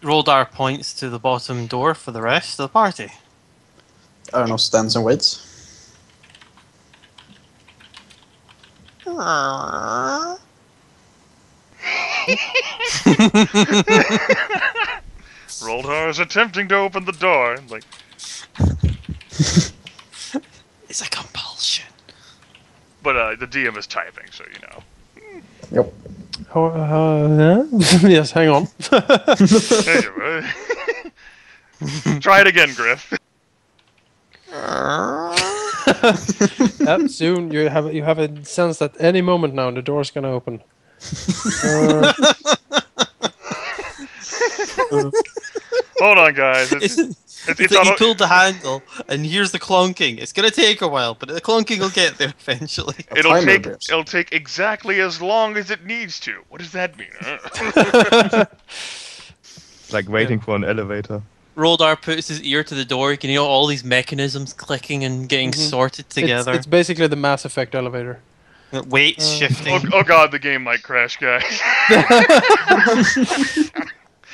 Roldar points to the bottom door for the rest of the party. I don't know, stands and waits. Roldar is attempting to open the door. Like, It's a compulsion. but the DM is typing, so you know. Yep. Yes, hang on. Try it again, Griff. Soon you have a sense that any moment now the door's gonna open. Hold on, guys. It's It's like you pulled the handle, and here's the clonking. It's gonna take a while, but the clonking will get there eventually. It'll take exactly as long as it needs to. What does that mean? Like waiting for an elevator. Roldar puts his ear to the door. You can hear all these mechanisms clicking and getting sorted together. It's basically the Mass Effect elevator. Weights shifting. Oh god, the game might crash, guys.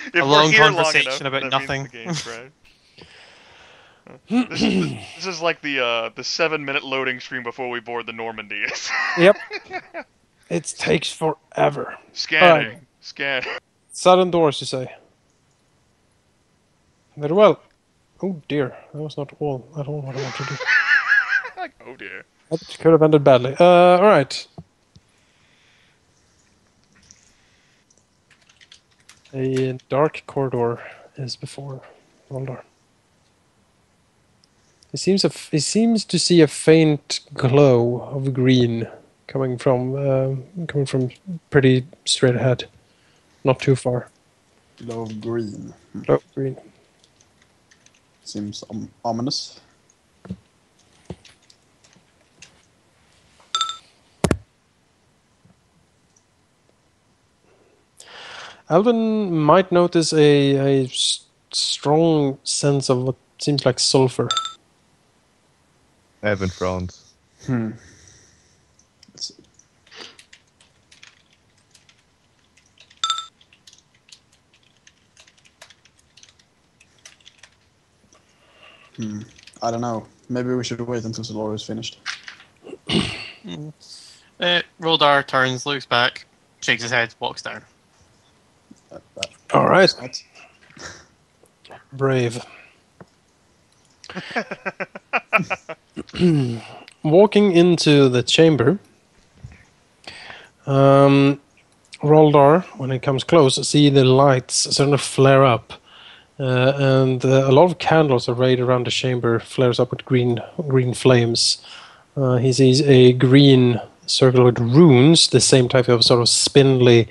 If A long we're here conversation long enough, about that means nothing. the game crashed. This is like the 7-minute loading screen before we board the Normandy. Yep. It takes forever. Scanning. Scan. Sudden doors, you say? Very well. Oh dear, that was not all at all what I wanted to do. Oh dear. That could have ended badly. Alright. A dark corridor is before Roldar. He seems to see a faint glow of green coming from pretty straight ahead, not too far. Glow of green. Glow of green. Seems ominous. Alvin might notice a strong sense of what seems like sulfur. Evan frowns. Let's see. I don't know. Maybe we should wait until Solor is finished. Roldar turns, looks back, shakes his head, walks down. All right. Brave. Walking into the chamber, Roldar, when it comes close, see the lights sort of flare up, and a lot of candles arrayed around the chamber flares up with green flames. He sees a green circle with runes, the same type of sort of spindly,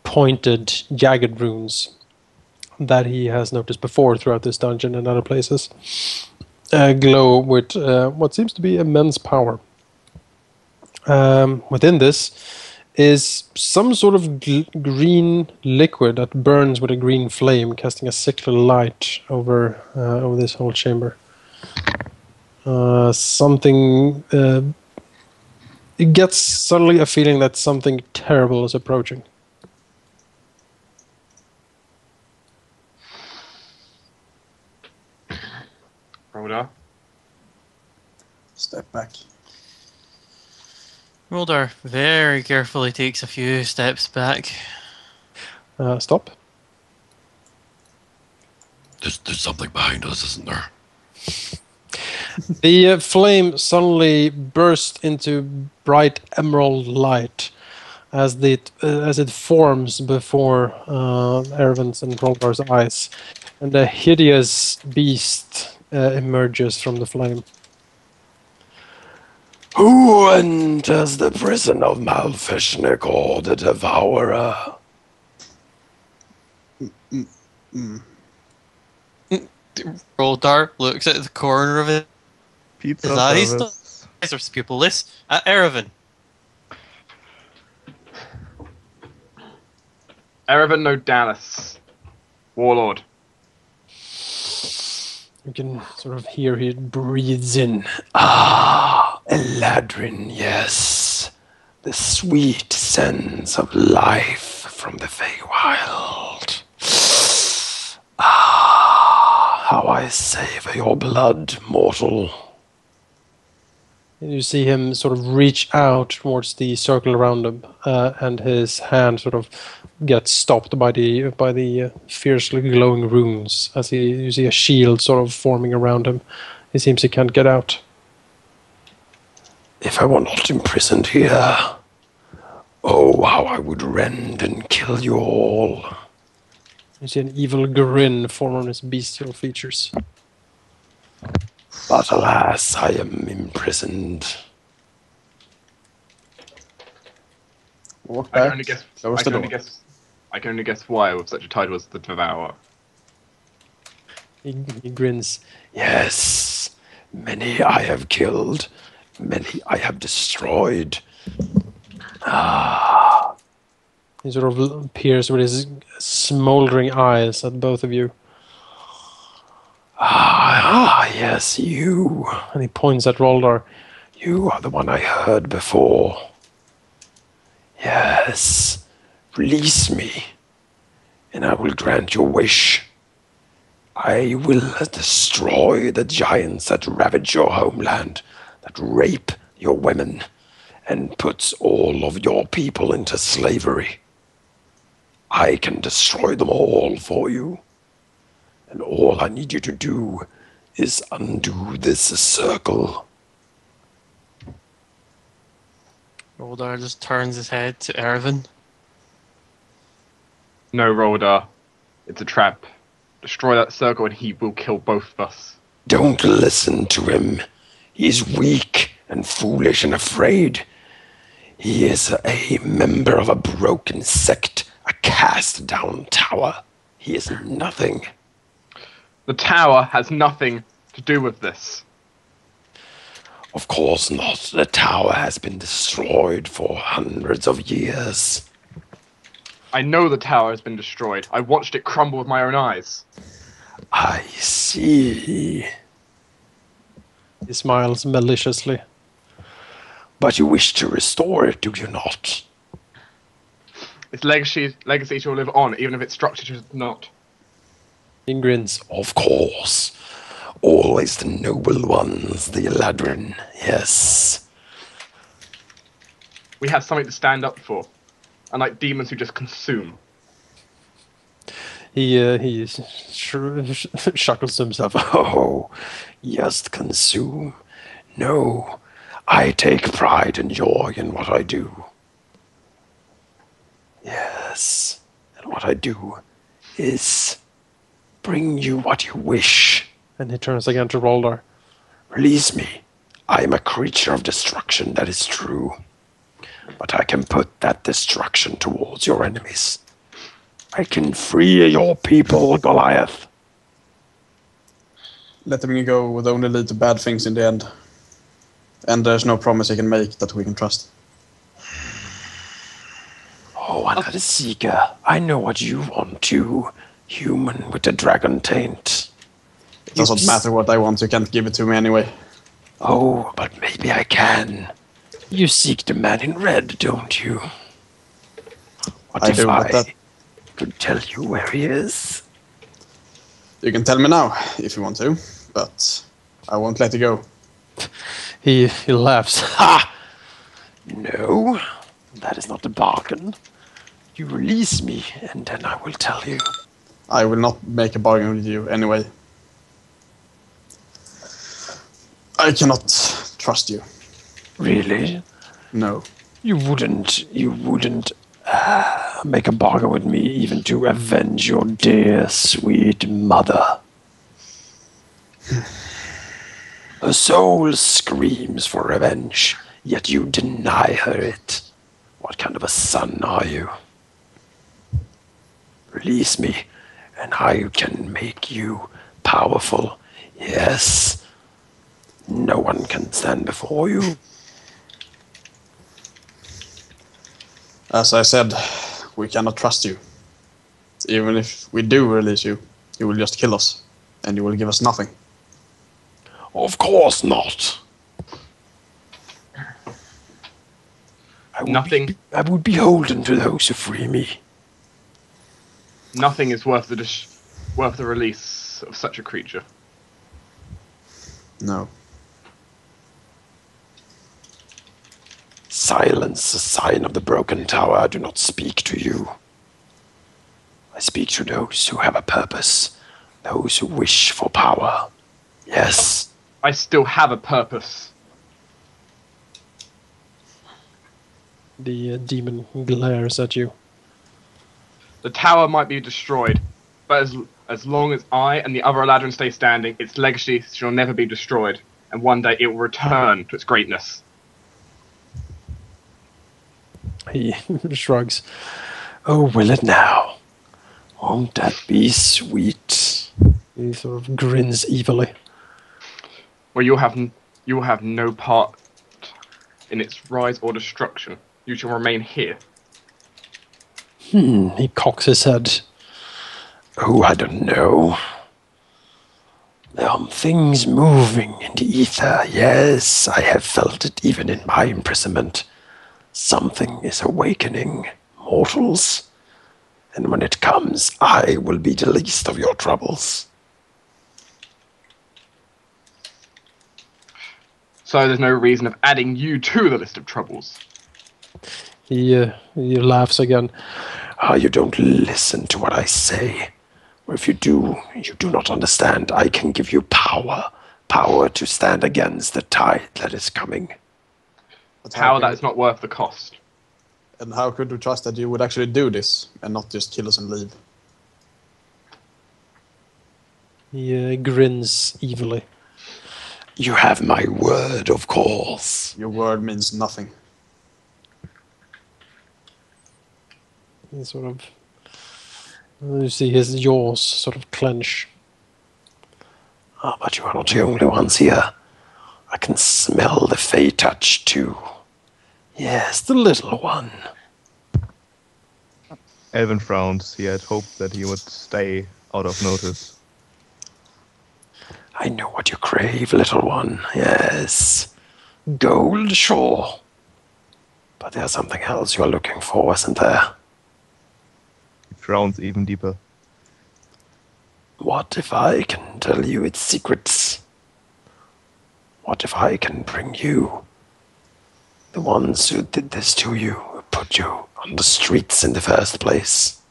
pointed, jagged runes that he has noticed before throughout this dungeon and other places. Glow with what seems to be immense power. Within this is some sort of green liquid that burns with a green flame, casting a sickly light over this whole chamber. It gets suddenly a feeling that something terrible is approaching. Roldar. Step back. Roldar very carefully takes a few steps back. Stop. There's something behind us, isn't there? The flame suddenly bursts into bright emerald light as it forms before Erevan's and Roldar's eyes, and a hideous beast emerges from the flame. Who enters the prison of Malfishnikor the Devourer? Roldar looks at the corner of it. Pizza His eyes service. are pupilless at Erevan. Erevan Nodalis. Warlord. You can sort of hear he breathes in. Ah, Eladrin, yes. The sweet sense of life from the Feywild. I savor your blood, mortal. And you see him sort of reach out towards the circle around him, and his hand sort of gets stopped by the fiercely glowing runes. As you see a shield sort of forming around him. It seems he can't get out. If I were not imprisoned here, oh, how I would rend and kill you all. You see an evil grin form on his bestial features. But alas, I am imprisoned. Walk I can back. only guess. Close I the can only door. guess. I can only guess why with such a title as the Devourer. He grins. Yes, many I have killed, many I have destroyed. He sort of peers with his smoldering eyes at both of you. Yes, you. And he points at Roldar. You are the one I heard before. Yes, release me, and I will grant your wish. I will destroy the giants that ravage your homeland, that rape your women, and put all of your people into slavery. I can destroy them all for you. And all I need you to do is undo this circle. Roldar just turns his head to Erevan. No, Roldar. It's a trap. Destroy that circle and he will kill both of us. Don't listen to him. He's weak and foolish and afraid. He is a member of a broken sect, a cast-down tower. He is nothing. The tower has nothing to do with this. Of course not. The tower has been destroyed for hundreds of years. I know the tower has been destroyed. I watched it crumble with my own eyes. I see. He smiles maliciously. But you wish to restore it, do you not? Its legacy shall live on, even if its structure does not. He grins. Of course. Always the noble ones, the Eladrin, yes. We have something to stand up for. Unlike demons who just consume. He chuckles to himself. Oh, just consume. No, I take pride and joy in what I do. Yes, and what I do is bring you what you wish. And he turns again to Roldar. Release me. I am a creature of destruction, that is true. But I can put that destruction towards your enemies. I can free your people, Goliath. Letting me go would only lead to bad things in the end. And there's no promise he can make that we can trust. Oh, another seeker. I know what you want too. Human with the dragon taint. It doesn't matter what I want, you can't give it to me anyway. Oh, but maybe I can. You seek the man in red, don't you? What I if do, but that... could tell you where he is? You can tell me now, if you want to, but I won't let you go. He laughs. Ha! No, that is not the bargain. You release me, and then I will tell you. I will not make a bargain with you anyway. I cannot trust you. Really? No. You wouldn't make a bargain with me even to avenge your dear, sweet mother. Her soul screams for revenge, yet you deny her it. What kind of a son are you? Release me, and I can make you powerful. Yes. No one can stand before you. As I said, we cannot trust you. Even if we do release you, you will just kill us, and you will give us nothing. Of course not. Nothing. I would be beholden to those who free me. Nothing is worth the release of such a creature. No. Silence, a sign of the broken tower. I do not speak to you. I speak to those who have a purpose, those who wish for power. Yes. I still have a purpose. The demon glares at you. The tower might be destroyed, but as long as I and the other Eladrin stay standing, its legacy shall never be destroyed, and one day it will return to its greatness. He shrugs. Oh, will it now? Won't that be sweet? He sort of grins evilly. Well, you will have no part in its rise or destruction. You shall remain here. He cocks his head. Oh, I don't know. There are things moving in the ether. Yes, I have felt it even in my imprisonment. Something is awakening, mortals. And when it comes, I will be the least of your troubles. So there's no reason of adding you to the list of troubles. He laughs again. You don't listen to what I say. Or if you do not understand. I can give you power. Power to stand against the tide that is coming. But Power that is not worth the cost. And how could we trust that you would actually do this and not just kill us and leave? He grins evilly. You have my word, of course. Your word means nothing. He sort of... You see his jaws sort of clench. Ah, but you are not the only ones here. I can smell the Fey touch too. Yes, the little one. Elven frowns. He had hoped that he would stay out of notice. I know what you crave, little one. Yes. Gold, sure. But there's something else you're looking for, isn't there? He frowns even deeper. What if I can tell you its secrets? What if I can bring you the ones who did this to you, who put you on the streets in the first place?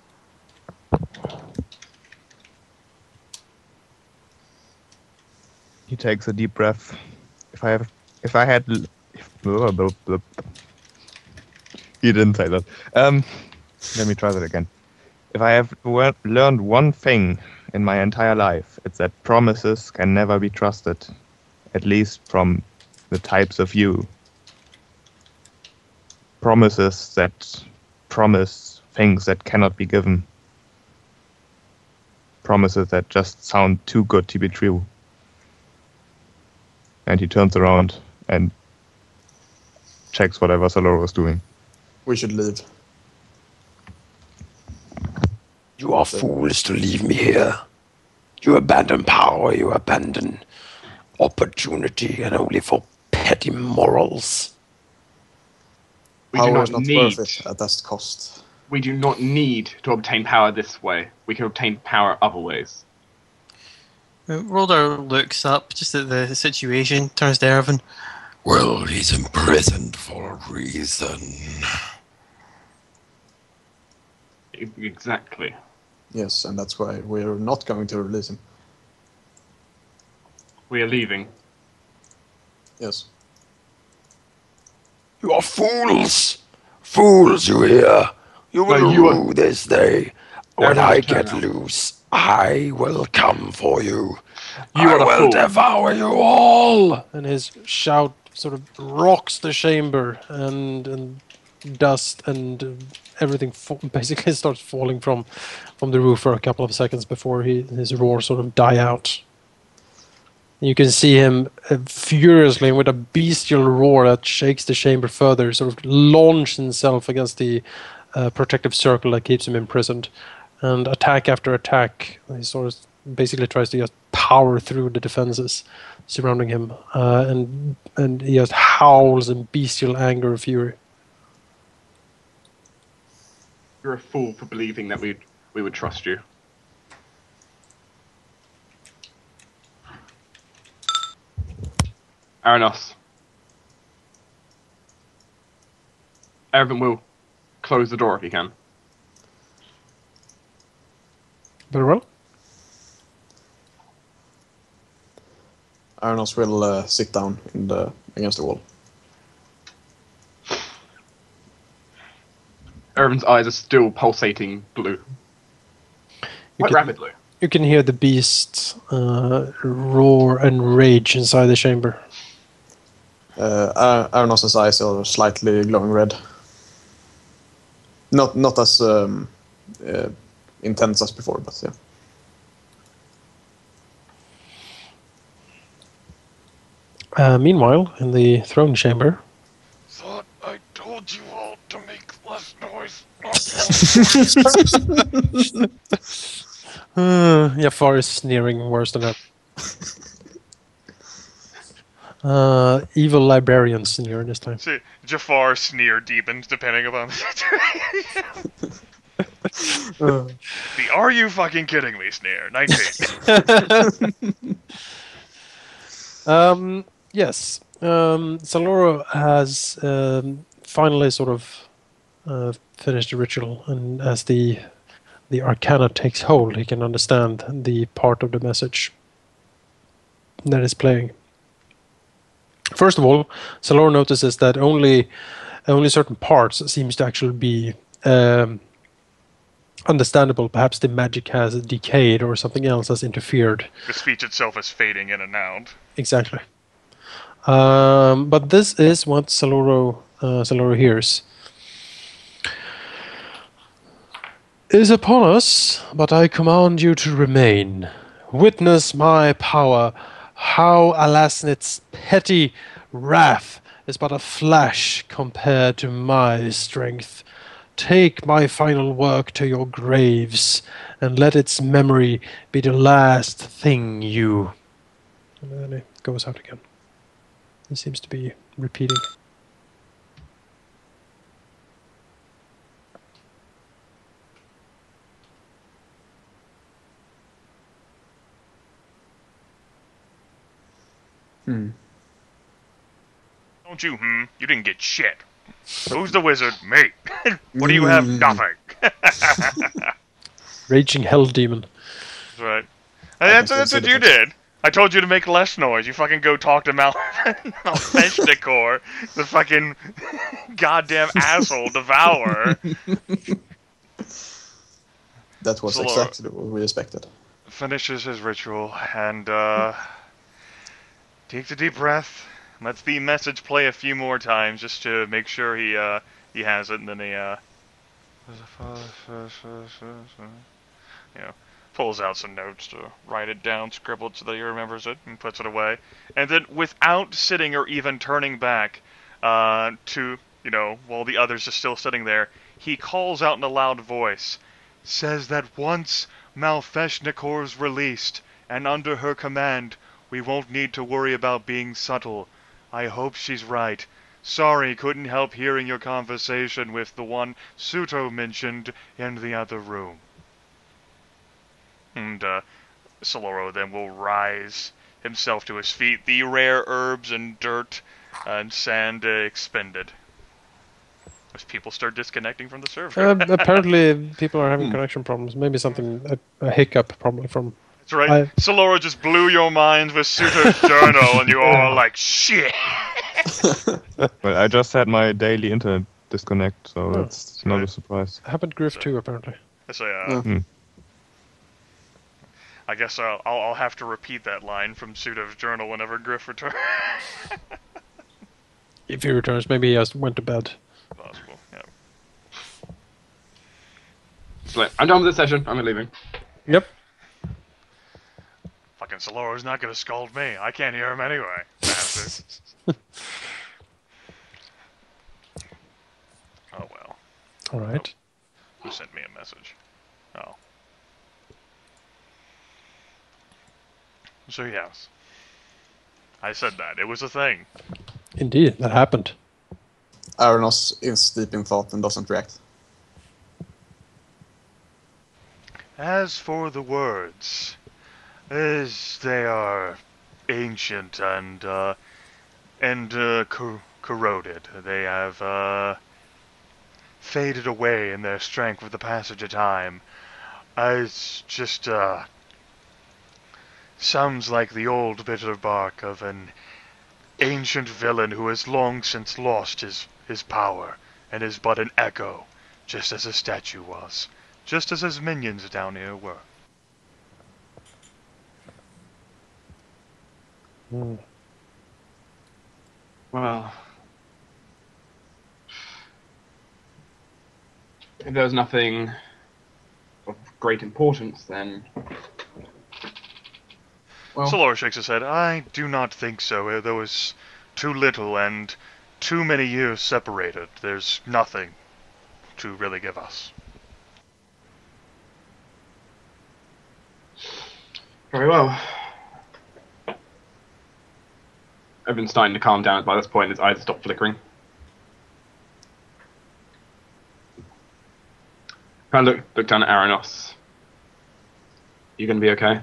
He takes a deep breath. He didn't say that. Let me try that again. If I have learned one thing in my entire life, it's that promises can never be trusted. At least from the types of you. Promises that promise things that cannot be given. Promises that just sound too good to be true. And he turns around and checks whatever Soloro is doing. We should leave. You are fools to leave me here. You abandon power, you abandon opportunity, and only for petty morals. We do Power not is not need. worth it at that cost. We do not need to obtain power this way. We can obtain power other ways. Rolder looks up just at the situation, turns to Erevan. Well, he's imprisoned for a reason. Exactly. Yes, and that's why we're not going to release him. We are leaving. Yes. You are fools! Fools, you hear? You will No, you are- rue this day. When Everyone I turn get around. loose, I will come for you. You I are the will fool. devour you all! And his shout sort of rocks the chamber, and dust and everything basically starts falling from the roof for a couple of seconds before his roar sort of die out. You can see him furiously, with a bestial roar that shakes the chamber further, sort of launch himself against the protective circle that keeps him imprisoned. And attack after attack, he sort of basically tries to just power through the defenses surrounding him. And he just howls in bestial anger and fury. You're a fool for believing that we would trust you. Aranos. Erevan will close the door if he can. Very well. Arnos will sit down against the wall. Erevan's eyes are still pulsating blue. Quite rapidly. You can hear the beast roar and rage inside the chamber. Arnos' eyes are slightly glowing red. Not as intense as before, but yeah. Meanwhile, in the throne chamber, Thought I told you all to make less noise. Jafar is sneering worse than ever. Evil librarian sneer this time. See, Jafar sneer deepens depending upon the situation. The "Are you fucking kidding me?" sneer. 19. Yes. Saloro has finally sort of finished the ritual, and as the arcana takes hold, he can understand the part of the message that is playing. First of all, Saloro notices that only certain parts seems to actually be understandable. Perhaps the magic has decayed or something else has interfered. The speech itself is fading in and out. Exactly. But this is what Saloro hears. It is upon us, but I command you to remain. Witness my power, how Alasnit's petty wrath is but a flash compared to my strength. Take my final work to your graves, and let its memory be the last thing you... And then it goes out again. It seems to be repeating. Don't you, You didn't get shit. Who's the wizard? Me. What do you have? Nothing. Raging hell demon. That's right. And that's what you did. I told you to make less noise. You fucking go talk to Malfeshnikor, the fucking goddamn asshole devourer. That was exactly what we expected. Finishes his ritual and takes a deep breath. Lets the message play a few more times just to make sure he has it, and then he pulls out some notes to write it down, scribble it so that he remembers it, and puts it away. And then, without sitting or even turning back while the others are still sitting there, he calls out in a loud voice, says that once Malfeshnikor's released, and under her command, we won't need to worry about being subtle. I hope she's right. Sorry, couldn't help hearing your conversation with the one Suto mentioned in the other room. And Saloro then will rise himself to his feet, the rare herbs and dirt and sand expended. As people start disconnecting from the server. Apparently people are having connection problems. Maybe something, a hiccup probably from... That's right. Solora just blew your minds with Suto's journal, and you all are like, shit! Well, I just had my daily internet disconnect, so that's not a surprise. Happened Griff too, apparently. So, I guess I'll have to repeat that line from Suto's journal whenever Griff returns. If he returns, maybe he just went to bed. Possible, yeah. So, I'm done with this session. I'm leaving. Yep. Fucking Soloro's not gonna scold me. I can't hear him anyway. Bastard. Oh well. Alright. Who sent me a message? Oh. So yes. I said that. It was a thing. Indeed, that happened. Aranos is deep in thought and doesn't react. As for the words, as they are ancient and and corroded. They have faded away in their strength with the passage of time. It's just sounds like the old bitter bark of an ancient villain who has long since lost his power and is but an echo, just as his statue was, just as his minions down here were. Well, if there was nothing of great importance, then... Well, Solor shakes his head. I do not think so. There was too little and too many years separated. There's nothing to really give us. very well. Erevan's starting to calm down by this point. His eyes stop flickering. I look down at Aranos. You gonna be okay?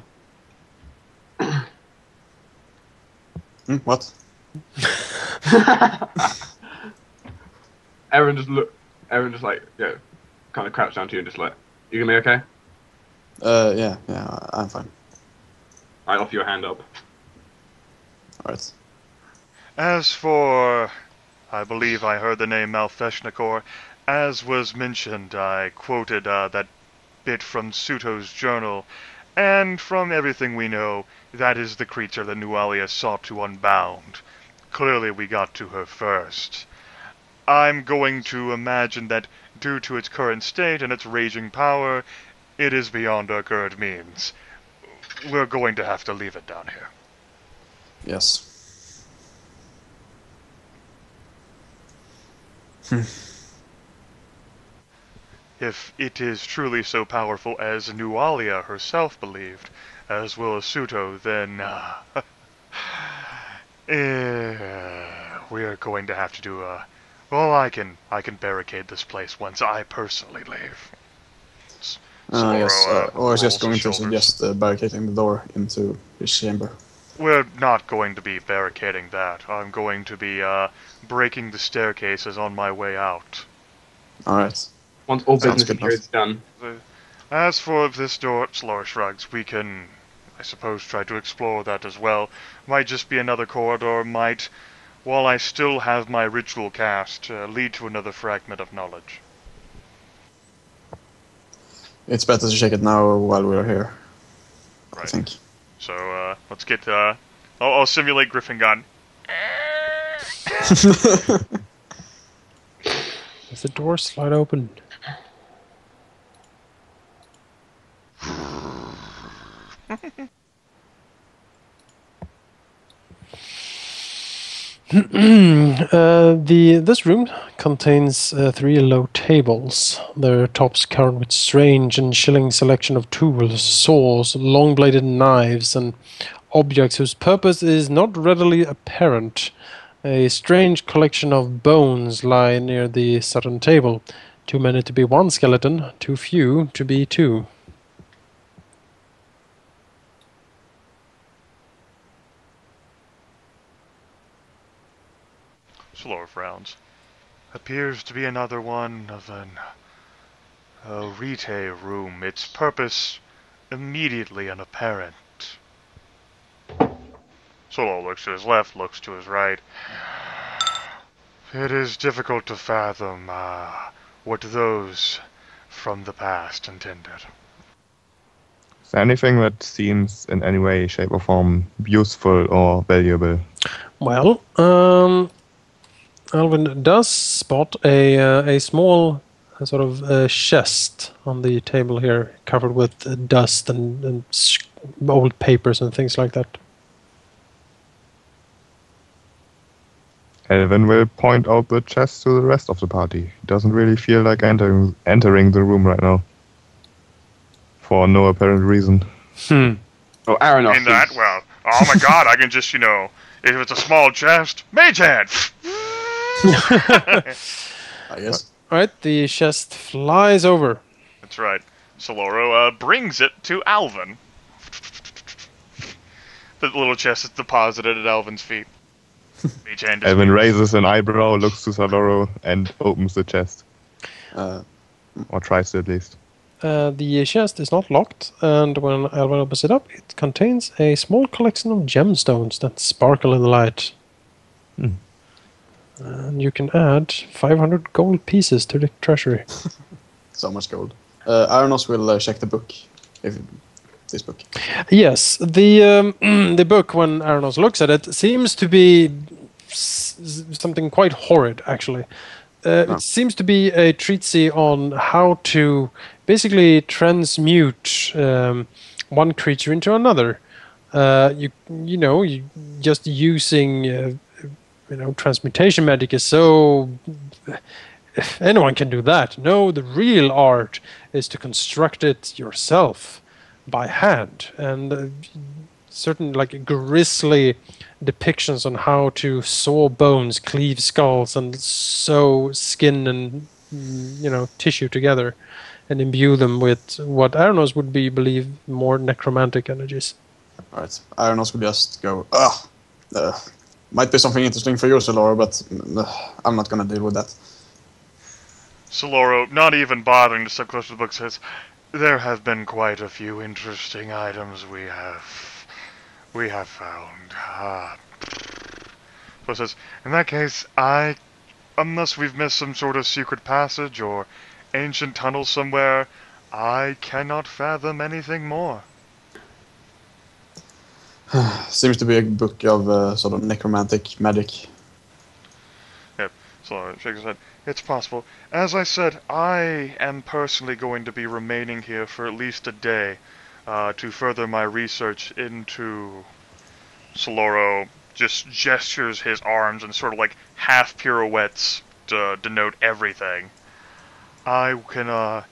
What? Erevan just like, yeah, kind of crouched down to you and just like, you gonna be okay? Yeah, I'm fine. I offer you a hand up. Alright. As for... I believe I heard the name Malfeshnikor. As was mentioned, I quoted that bit from Suto's journal, and from everything we know, that is the creature that Nualia sought to unbound. Clearly we got to her first. I'm going to imagine that due to its current state and its raging power, it is beyond our current means. We're going to have to leave it down here. Yes. If it is truly so powerful as Nualia herself believed, as well as Suto, then we are going to have to do a... Well, I can barricade this place once I personally leave. Yes. Soloro, I was just rolls going his to shoulders. suggest barricading the door into his chamber. We're not going to be barricading that. I'm going to be breaking the staircases on my way out. Alright. Once all Sounds business good here enough. is done. As for this door, Slor shrugs, we can, I suppose, try to explore that as well. Might just be another corridor, might, while I still have my ritual cast, lead to another fragment of knowledge. It's better to check it now while we're here. I Right. think. So, let's get, I'll simulate Griffin Gun. Does the door slide open? This room contains 3 low tables, their tops covered with strange and chilling selection of tools, saws, long-bladed knives, and objects whose purpose is not readily apparent. A strange collection of bones lie near the southern table. Too many to be one skeleton, too few to be 2. Slor frowns. Appears to be another one of a retail room. Its purpose immediately unapparent. Solo looks to his left, looks to his right. It is difficult to fathom what those from the past intended. Is there anything that seems in any way, shape, or form useful or valuable? Well, Alvin does spot a small sort of chest on the table here, covered with dust and old papers and things like that. Elvin will point out the chest to the rest of the party. He doesn't really feel like entering the room right now. For no apparent reason. Oh, Aranos. In that, well, oh my god, I can just, if it's a small chest, mage hand! I guess. Alright, the chest flies over. That's right. Soloro brings it to Alvin. The little chest is deposited at Alvin's feet. Each hand Evan disputes. raises an eyebrow, looks to Saloro, and opens the chest. Or tries to at least. The chest is not locked, and when Alvin opens it up, it contains a small collection of gemstones that sparkle in the light. And you can add 500 gold pieces to the treasury. So much gold. Aranos will check the book. This book. Yes, the the book, when Aranos looks at it, seems to be something quite horrid, actually. It seems to be a treatise on how to basically transmute one creature into another. You just using transmutation magic is so. If anyone can do that. No, the real art is to construct it yourself by hand, and certain grisly depictions on how to saw bones, cleave skulls, and sew skin and tissue together, and imbue them with what Aranos would believe more necromantic energies. All right, Aranos will just go. Might be something interesting for you, Solora, but I'm not gonna deal with that. Soloro, not even bothering to step close to the book, says, "There have been quite a few interesting items we have found." So it says, "In that case, unless we've missed some sort of secret passage or ancient tunnel somewhere, I cannot fathom anything more." Seems to be a book of sort of necromantic magic. Yep. Soloro shakes his head. "It's possible. As I said, I am personally going to be remaining here for at least a day to further my research into..." Soloro just gestures his arms and sort of half pirouettes to denote everything. "I can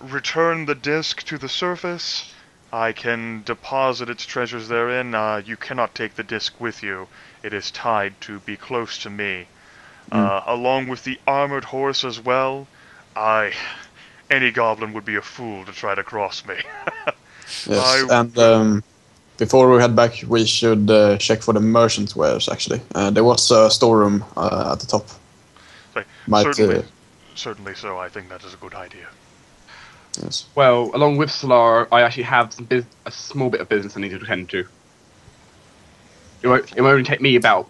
return the disc to the surface. I can deposit its treasures therein. You cannot take the disc with you. It is tied to be close to me. Along with the armored horse as well. Any goblin would be a fool to try to cross me." Yes, and before we head back, we should check for the merchant's wares, actually. There was a storeroom at the top. Certainly so. I think that is a good idea. Yes. Well, along with Solara, I actually have a small bit of business I need to attend to. It won't only take me about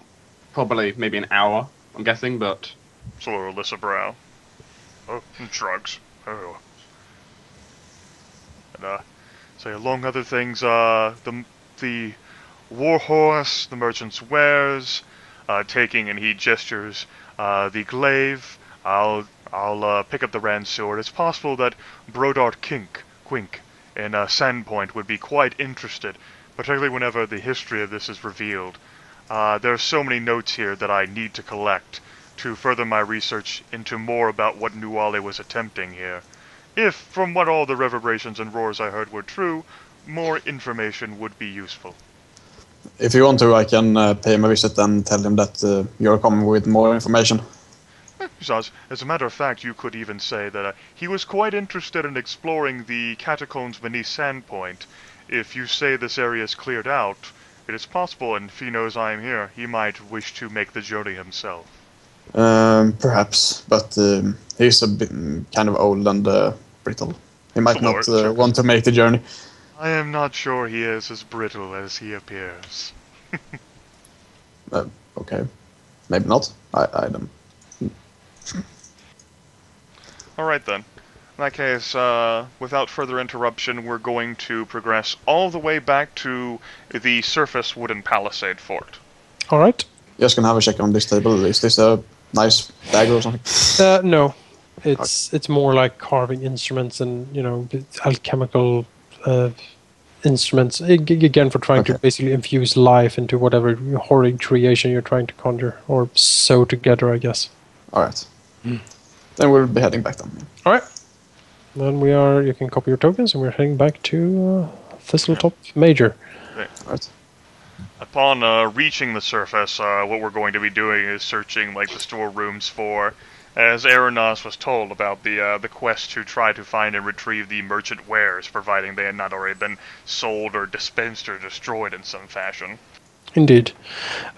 probably maybe an hour, I'm guessing, but... Soloro lifts a brow. Oh, and shrugs. Oh. And, say, along other things, the warhorse, the merchant's wares, taking, and he gestures, the glaive. I'll pick up the Rand sword. It's possible that Brodart Quink in Sandpoint would be quite interested, particularly whenever the history of this is revealed. There are so many notes here that I need to collect to further my research into more about what Nuale was attempting here. If, from what all the reverberations and roars I heard were true, more information would be useful. If you want to, I can pay him a visit and tell him that you're coming with more information. Besides, as a matter of fact, you could even say that he was quite interested in exploring the catacombs beneath Sandpoint. If you say this area is cleared out, it is possible, and if he knows I am here, he might wish to make the journey himself. Perhaps, but he's a bit kind of old and brittle. He might not want to make the journey. I am not sure he is as brittle as he appears. Okay. Maybe not. I don't... Alright then. In that case, without further interruption, we're going to progress all the way back to the surface wooden palisade fort. Alright. Just gonna have a check on this table. Is this a nice dagger or something? No. It's more like carving instruments and, alchemical instruments. Again, for trying to basically infuse life into whatever horrid creation you're trying to conjure or sew together, I guess. Alright. Then we'll be heading back then. Alright. Then you can copy your tokens and we're heading back to Thistletop Major. Okay. Alright. Upon reaching the surface, what we're going to be doing is searching the storerooms for, as Aranos was told about the quest to try to find and retrieve the merchant wares, providing they had not already been sold or dispensed or destroyed in some fashion. Indeed.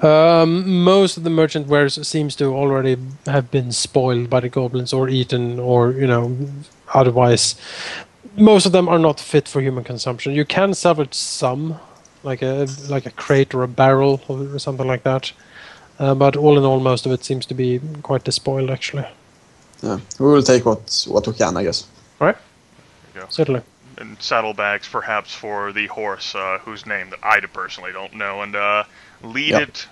Most of the merchant wares seems to already have been spoiled by the goblins or eaten or, otherwise. Most of them are not fit for human consumption. You can salvage some, like a crate or a barrel or something like that. But all in all, most of it seems to be quite despoiled, actually. Yeah, we will take what we can, I guess. All right? There you go. Certainly. And saddlebags, perhaps, for the horse, whose name that I personally don't know, and lead Yeah. it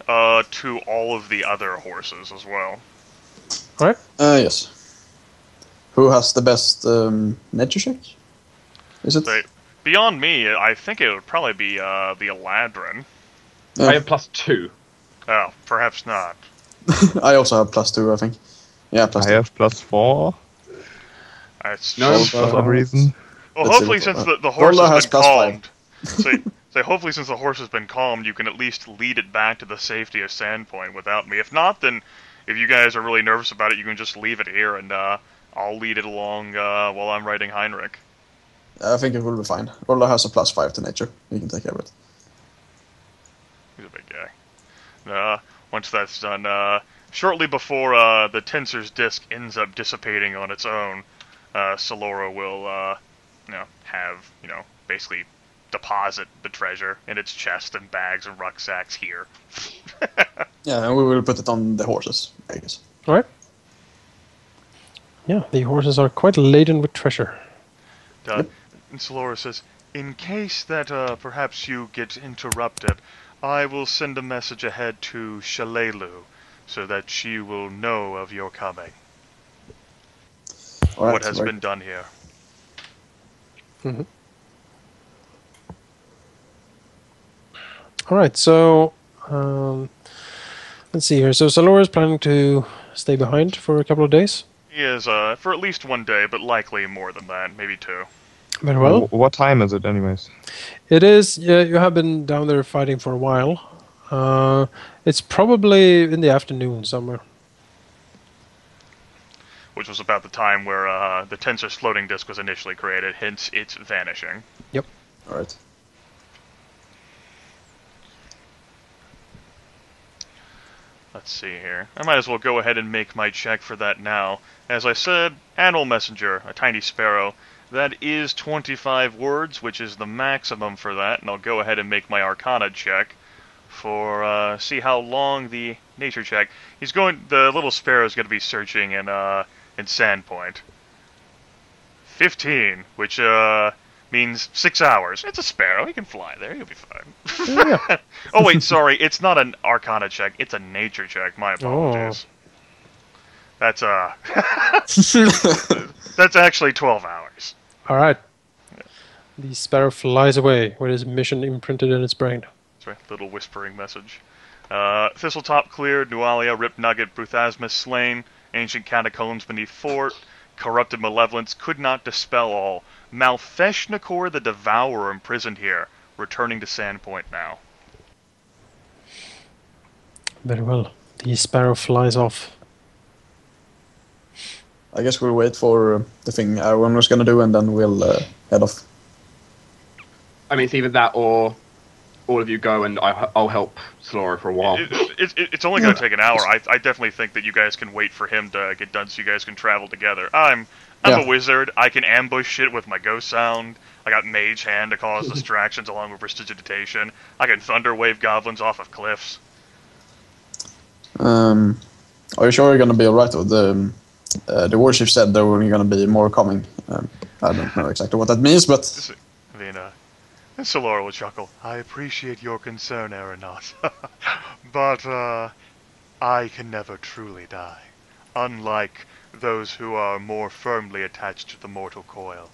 to all of the other horses as well. All right? Yes. Who has the best nature check? Is it? So, beyond me, I think it would probably be the Eladrin. Yeah. I have +2. Oh, perhaps not. I also have +2, I think. Yeah, +2. I have +4 That's No, for some reason. Well, Let's see hopefully, what- since the horse Warlord has has been +5. calmed, so hopefully, since the horse has been calmed, you can at least lead it back to the safety of Sandpoint without me. If not, then if you guys are really nervous about it, you can just leave it here, and I'll lead it along while I'm riding Heinrich. I think it will be fine. Roller has a +5 to nature. You can take care of it. He's a big guy. Once that's done, shortly before the tensor's disc ends up dissipating on its own, Solora will, have, basically deposit the treasure in its chest and bags and rucksacks here. Yeah, and we will put it on the horses, I guess. All right? Yeah, the horses are quite laden with treasure. And Solora says, in case that perhaps you get interrupted, I will send a message ahead to Shalelu so that she will know of your coming. All right, What has right. been done here. Mm-hmm. All right, so let's see here. So Salora is planning to stay behind for a couple of days. He is for at least one day, but likely more than that, maybe 2. Very well. What time is it, anyways? It is. Yeah, you have been down there fighting for a while. It's probably in the afternoon somewhere. Which was about the time where the tensor's floating disk was initially created, hence its vanishing. Yep. All right. Let's see here. I might as well go ahead and make my check for that now. As I said, Animal Messenger, a tiny sparrow. That is 25 words, which is the maximum for that, and I'll go ahead and make my Arcana check for see how long the nature check. The little sparrow's going to be searching in Sandpoint. 15, which means 6 hours. It's a sparrow. He can fly there. He'll be fine. Yeah. Oh wait, sorry. It's not an Arcana check. It's a nature check. My apologies. That's that's actually 12 hours. All right. The sparrow flies away with his mission imprinted in its brain. That's right. Little whispering message. Thistletop cleared. Nualia, Rip Nugget, Bruthasmus slain. Ancient catacombs beneath fort. Corrupted malevolence could not dispel all. Malfeshnakor the Devourer imprisoned here. Returning to Sandpoint now. Very well. The sparrow flies off. I guess we'll wait for the thing everyone was gonna do, and then we'll head off. I mean, it's either that or all of you go and I'll help Slora for a while. It's only going to take an hour. I definitely think that you guys can wait for him to get done so you guys can travel together. I'm Yeah. a wizard. I can ambush shit with my ghost sound. I got mage hand to cause distractions along with prestidigitation. I can thunder wave goblins off of cliffs. Are you sure you're gonna be alright with the warship said there were gonna be more coming. I don't know exactly what that means, but Solora will chuckle. I appreciate your concern, Aeronaut. But, I can never truly die. Unlike those who are more firmly attached to the mortal coil.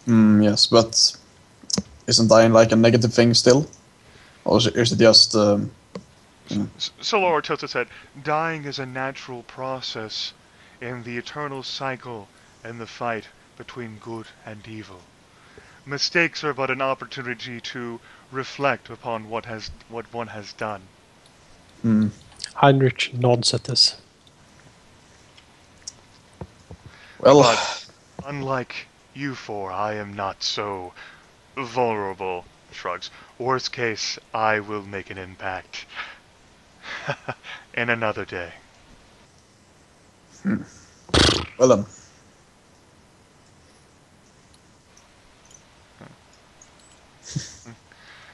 yes, but isn't dying like a negative thing still? Or is it just... Solora tilts its head. Dying is a natural process in the eternal cycle and the fight between good and evil. Mistakes are but an opportunity to reflect upon what one has done. Heinrich nods at this. Well, But unlike you four, I am not so vulnerable shrugs. Worst case, I will make an impact. In another day. Well then.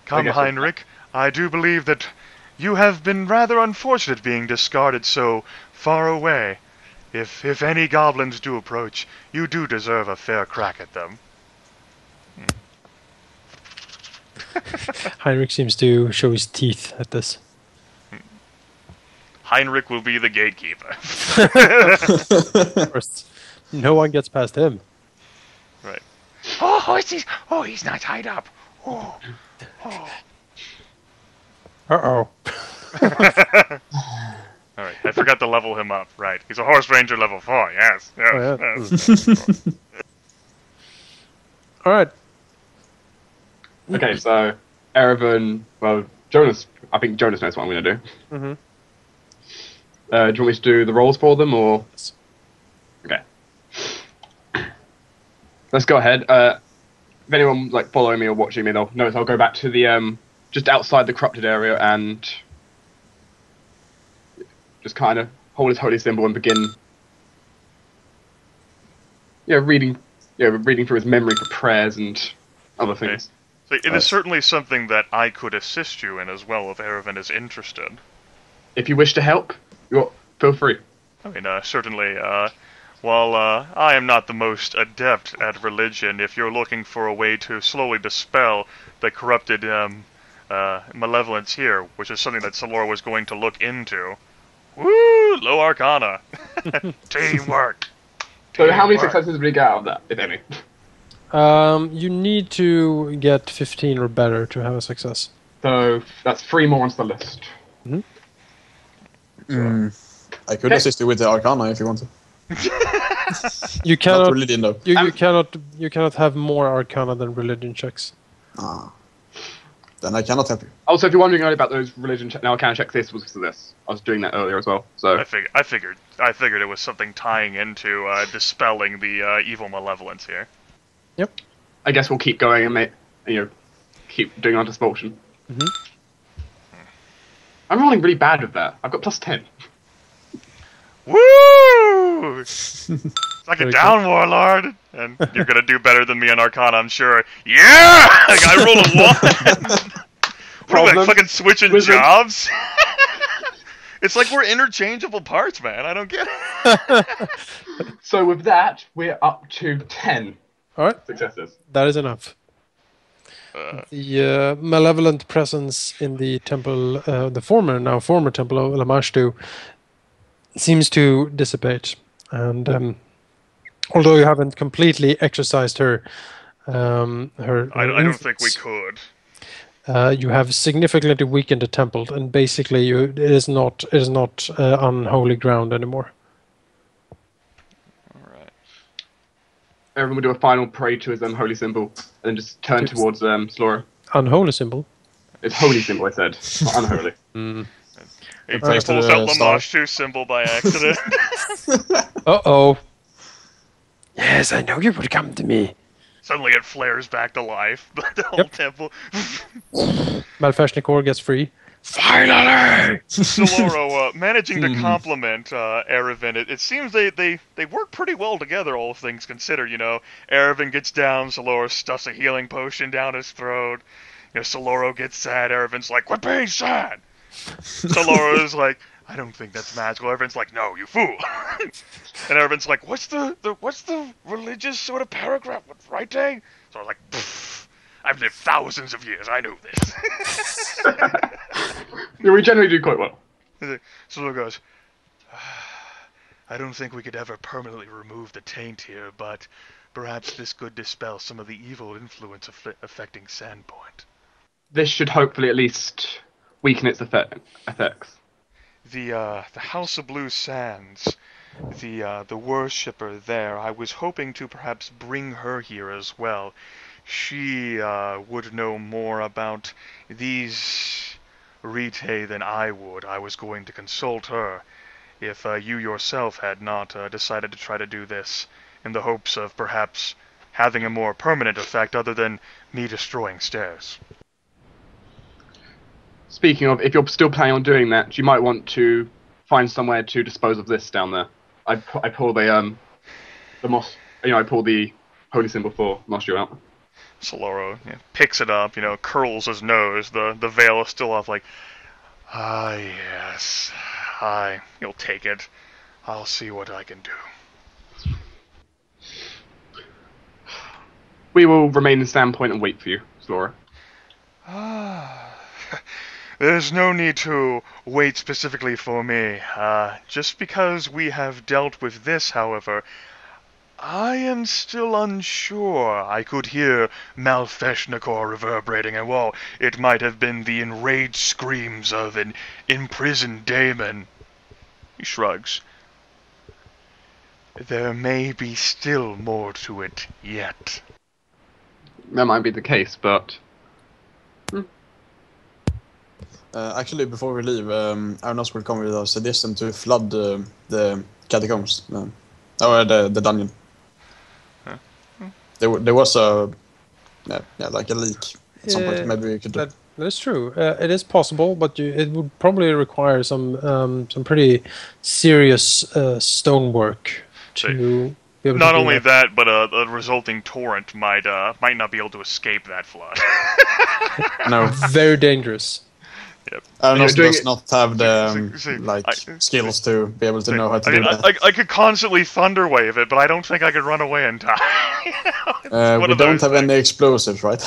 Come, Heinrich, I do believe that you have been rather unfortunate being discarded so far away. If any goblins do approach, you do deserve a fair crack at them. Heinrich seems to show his teeth at this. Heinrich will be the gatekeeper. First, no one gets past him. Right. He's not tied up. Uh-oh. Alright, I forgot to level him up. Right. He's a Horse Ranger level 4, yes. Oh, yeah. Yes. Alright. Okay, so Erevan, well, Jonas, I think Jonas knows what I'm going to do. Mm-hmm. Do you want me to do the rolls for them, or? Yes. Okay. Let's go ahead. If anyone following me or watching me, they'll notice I'll go back to the just outside the corrupted area and just kind of hold his holy symbol and begin, reading through his memory for prayers and other things. So it is certainly something that I could assist you in as well if Erevan is interested. If you wish to help, feel free. I mean, certainly, while I am not the most adept at religion, if you're looking for a way to slowly dispel the corrupted malevolence here, which is something that Solora was going to look into. Woo! Low Arcana. Teamwork. So how many successes would you get out of that, if any? You need to get 15 or better to have a success. So that's 3 more onto the list. I could assist you with the Arcana if you want to. You cannot. Not religion though. You cannot have more Arcana than religion checks. Then I cannot help you. Also, if you're wondering earlier about those religion checks, now I can check this was because of this. I was doing that earlier as well. So I figured it was something tying into dispelling the evil malevolence here. Yep. I guess we'll keep going and keep doing our dispulsion. Mm-hmm. I'm rolling really bad with that. I've got plus 10. Woo! Suck it down, Warlord! And you're gonna do better than me on Arcana, I'm sure. Yeah! I rolled a 1! What am I, fucking switching jobs? It's like we're interchangeable parts, man. I don't get it. So with that, we're up to 10 Alright. successes. That is enough. The malevolent presence in the temple, the former temple of Lamashtu, seems to dissipate. And although you haven't completely exorcised her, I don't think we could. You have significantly weakened the temple, and basically, it is not unholy ground anymore. Everyone will do a final pray to his holy symbol, and then just turn towards Slora. Unholy symbol? It's holy symbol, I said, not unholy. He pulls out Lamashtu symbol by accident. Uh-oh. Yes, I know you would come to me. Suddenly it flares back to life. The whole temple. Malfashnikor gets free. Finally! Soloro, managing to compliment Erevan, it seems they work pretty well together, all things considered, Erevan gets down, Soloro stuffs a healing potion down his throat. Soloro gets sad, Erevan's like, quit being sad! Soloro is like, I don't think that's magical. Erevan's like, no, you fool! And Erevan's like, what's the religious sort of paragraph with writing? So I was like, pfft. I've lived thousands of years, I know this. Yeah, we generally do quite well. Soloro goes, I don't think we could ever permanently remove the taint here, but perhaps this could dispel some of the evil influence affecting Sandpoint. This should hopefully at least weaken its effects. The House of Blue Sands, the worshipper there, I was hoping to perhaps bring her here as well. She would know more about these rite than I would. I was going to consult her if you yourself had not decided to try to do this in the hopes of perhaps having a more permanent effect other than me destroying stairs. Speaking of, if you're still planning on doing that, you might want to find somewhere to dispose of this down there. I pull the moss. I pull the holy symbol for moss you out. Soloro picks it up, curls his nose. The veil is still off, like, yes. You'll take it. I'll see what I can do. We will remain in standpoint and wait for you, Soloro. There's no need to wait specifically for me. Just because we have dealt with this, however, I am still unsure. I could hear Malfeshnikor reverberating, and well, it might have been the enraged screams of an imprisoned daemon. He shrugs. There may be still more to it yet. That might be the case, but... Actually, before we leave, Arnos will come with a suggestion to flood the catacombs. Or the dungeon. Huh? There was like a leak at some point. Maybe we could do. That is true. It is possible, but it would probably require some pretty serious stonework to be able Not to do only that. that, but a resulting torrent might not be able to escape that flood. No. Very dangerous. Yep. Arnos doing does it- not have the skills to be able to know how to do that. I could constantly thunderwave it, but I don't think I could run away in time. We don't have any explosives, right?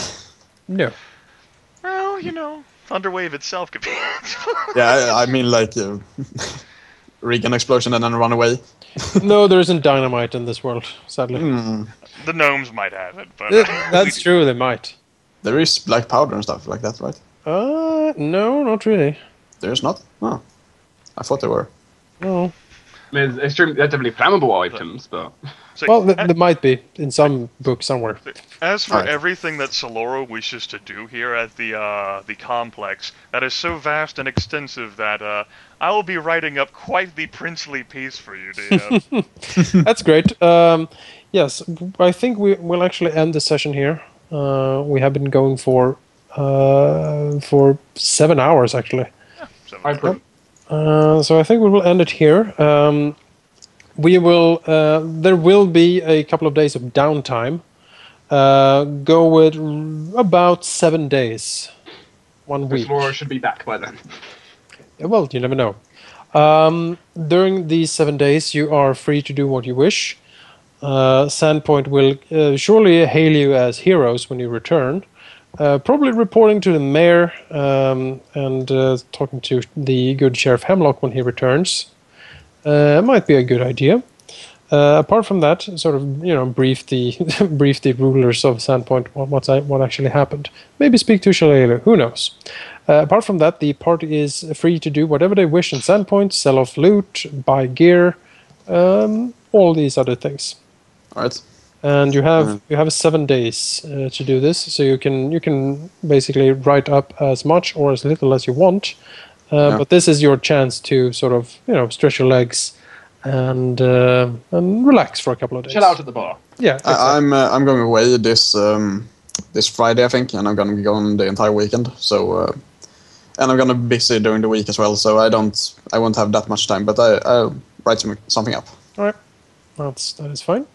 No. Well, thunderwave itself could be. Yeah, I mean like rig an explosion and then run away. No, there isn't dynamite in this world, sadly. The gnomes might have it, but That's true, they might. There is black powder and stuff like that, right? No, not really. There's not? Oh. I thought there were. No. I mean, it's true, they're definitely flammable items, but... So, Well, there might be in some book somewhere. as for Alright. everything that Soloro wishes to do here at the complex, that is so vast and extensive that I will be writing up quite the princely piece for you, DM. That's great. Yes, I think we will actually end the session here. We have been going for 7 hours, actually. I approve. So I think we will end it here. We will. There will be a couple of days of downtime. Go with about 7 days, 1 week. Soloro should be back by then. Well, you never know. During these 7 days, you are free to do what you wish. Sandpoint will surely hail you as heroes when you return. Probably reporting to the mayor and talking to the good Sheriff Hemlock when he returns. Might be a good idea. Apart from that, sort of brief the brief the rulers of Sandpoint what actually happened. Maybe speak to Shalala. Who knows? Apart from that, the party is free to do whatever they wish in Sandpoint, sell off loot, buy gear, all these other things. All right. And you have 7 days to do this, so you can basically write up as much or as little as you want. But this is your chance to sort of stretch your legs and relax for a couple of days. Chill out at the bar. Yeah, exactly. I'm going away this Friday, I think, and I'm going to be gone the entire weekend. So and I'm going to be busy during the week as well. So I won't have that much time, but I'll write something up. All right, that is fine.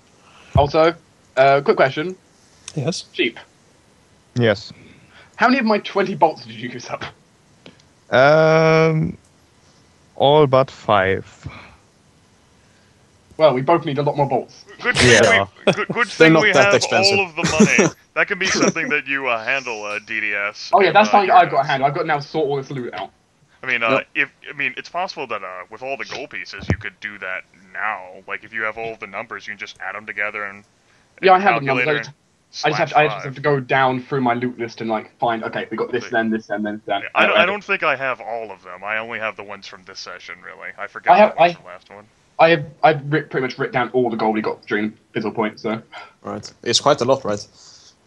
Also, quick question. Yes. Sheep. Yes. How many of my 20 bolts did you use up? All but 5. Well, we both need a lot more bolts. Good Yeah. good thing not we that have expensive. all of the money. That can be something that you handle, DDS. Oh yeah, that's something I've got Jonas. to handle. I've got to now sort all this loot out. I mean, Yep. it's possible that with all the gold pieces, you could do that now. Like if you have all of the numbers, you can just add them together and Yeah, I have the numbers. calculator I just have to go down through my loot list and find. Okay, we got this, then this, and then that. I don't think I have all of them. I only have the ones from this session, really. I forgot I have- what was the last one. I've pretty much written down all the gold we got during Fizzle Point. So Right. It's quite a lot, right?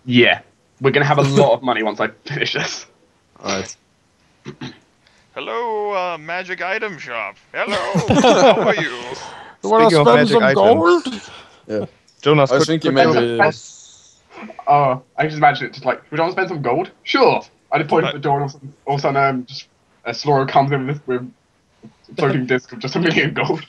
yeah, we're gonna have a lot of money once I finish this. All right. Hello, magic item shop. Hello, how are you? Speaking of magic items, Yeah. Jonas, I was could thinking you maybe. Oh, I just imagine it just we don't spend some gold. Sure. I just point at the door and all of a sudden, just Slora comes in with a floating disc of just 1 million gold.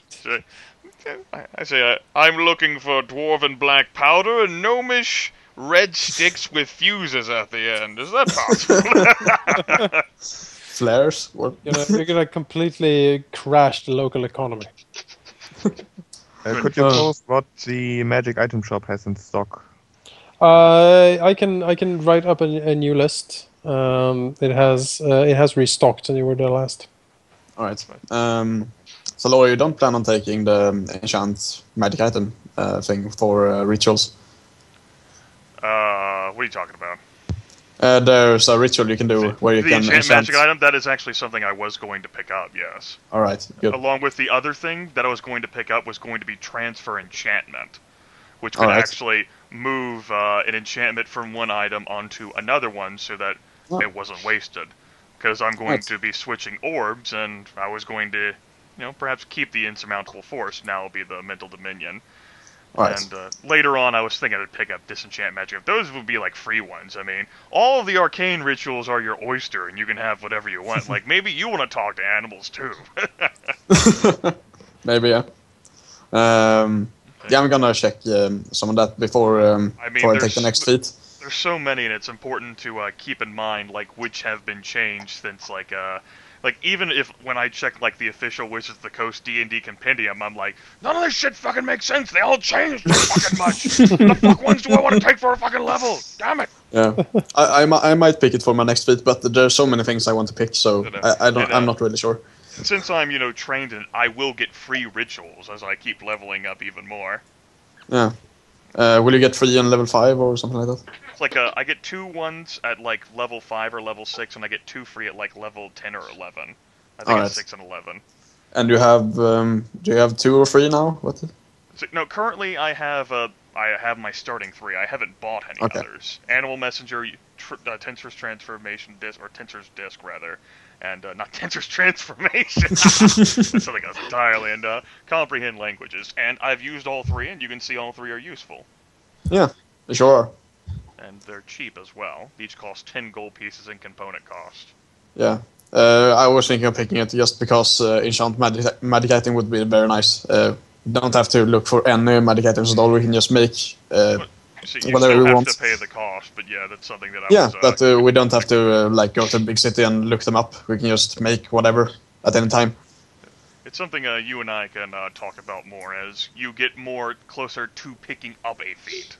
I say, I'm looking for dwarven black powder and gnomish red sticks with fuses at the end. Is that possible? Flares? What? You're gonna completely crash the local economy. Could you post what the magic item shop has in stock? I can write up a new list. It has restocked, and you were there last. All right. So, Laura, you don't plan on taking the enchant magic item thing for rituals? What are you talking about? There's a ritual you can do where you can enchant magic item. That is actually something I was going to pick up. Yes. All right. Good. Along with the other thing that I was going to pick up was going to be transfer enchantment, which could actually move an enchantment from one item onto another one so that it wasn't wasted. Because I'm going to be switching orbs, and I was going to, perhaps keep the insurmountable force. Now it'll be the mental dominion. Right. And later on, I was thinking I'd pick up disenchant magic. Those would be like free ones. I mean, all of the arcane rituals are your oyster, and you can have whatever you want. Like maybe you want to talk to animals too. Maybe, yeah. Yeah, I'm gonna check some of that before I take the next feat. There's so many, and it's important to keep in mind like which have been changed since like even if when I check like the official Wizards of the Coast D&D compendium, I'm like, none of this shit fucking makes sense. They all changed so fucking much. The fuck ones do I want to take for a fucking level? Damn it. Yeah, I might pick it for my next feat, but there's so many things I want to pick, so I'm not really sure. Since I'm trained in it, I will get free rituals as I keep leveling up even more. Yeah. Will you get 3 on level 5 or something like that? It's like I get 2 ones at like level 5 or level 6, and I get 2 free at like level 10 or 11. I think it's 6 and 11. And you have do you have 2 or 3 now? What? So, no, currently I have my starting 3. I haven't bought any others. Animal Messenger, Tensor's Transformation Disc, or Tensor's Disc rather, and not Tensor's Transformation. That's something else entirely. And Comprehend Languages, and I've used all 3, and you can see all 3 are useful. Yeah, they sure are. And they're cheap as well. Each cost 10 gold pieces in component cost. Yeah. I was thinking of picking it just because enchant magic item would be very nice. We don't have to look for any magic items at all. We can just make whatever we want. You still have to pay the cost, but yeah, that's something that I was... but we don't have to go to a big city and look them up. We can just make whatever at any time. It's something you and I can talk about more as you get more closer to picking up a feat.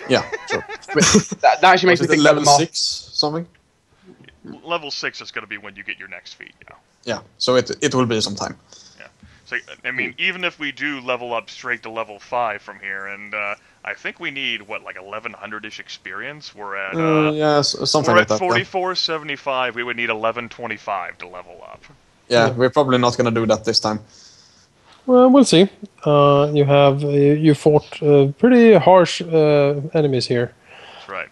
Yeah, sure. that actually makes me think level 6 something? Level 6 is going to be when you get your next feat, yeah. Yeah, so it will be some time. Yeah. So, I mean, even if we do level up straight to level 5 from here, and I think we need, like 1100-ish experience? We're at... something like that. We're at 4475, we would need 1125 to level up. Yeah, we're probably not going to do that this time. Well, we'll see. You fought pretty harsh enemies here. That's right.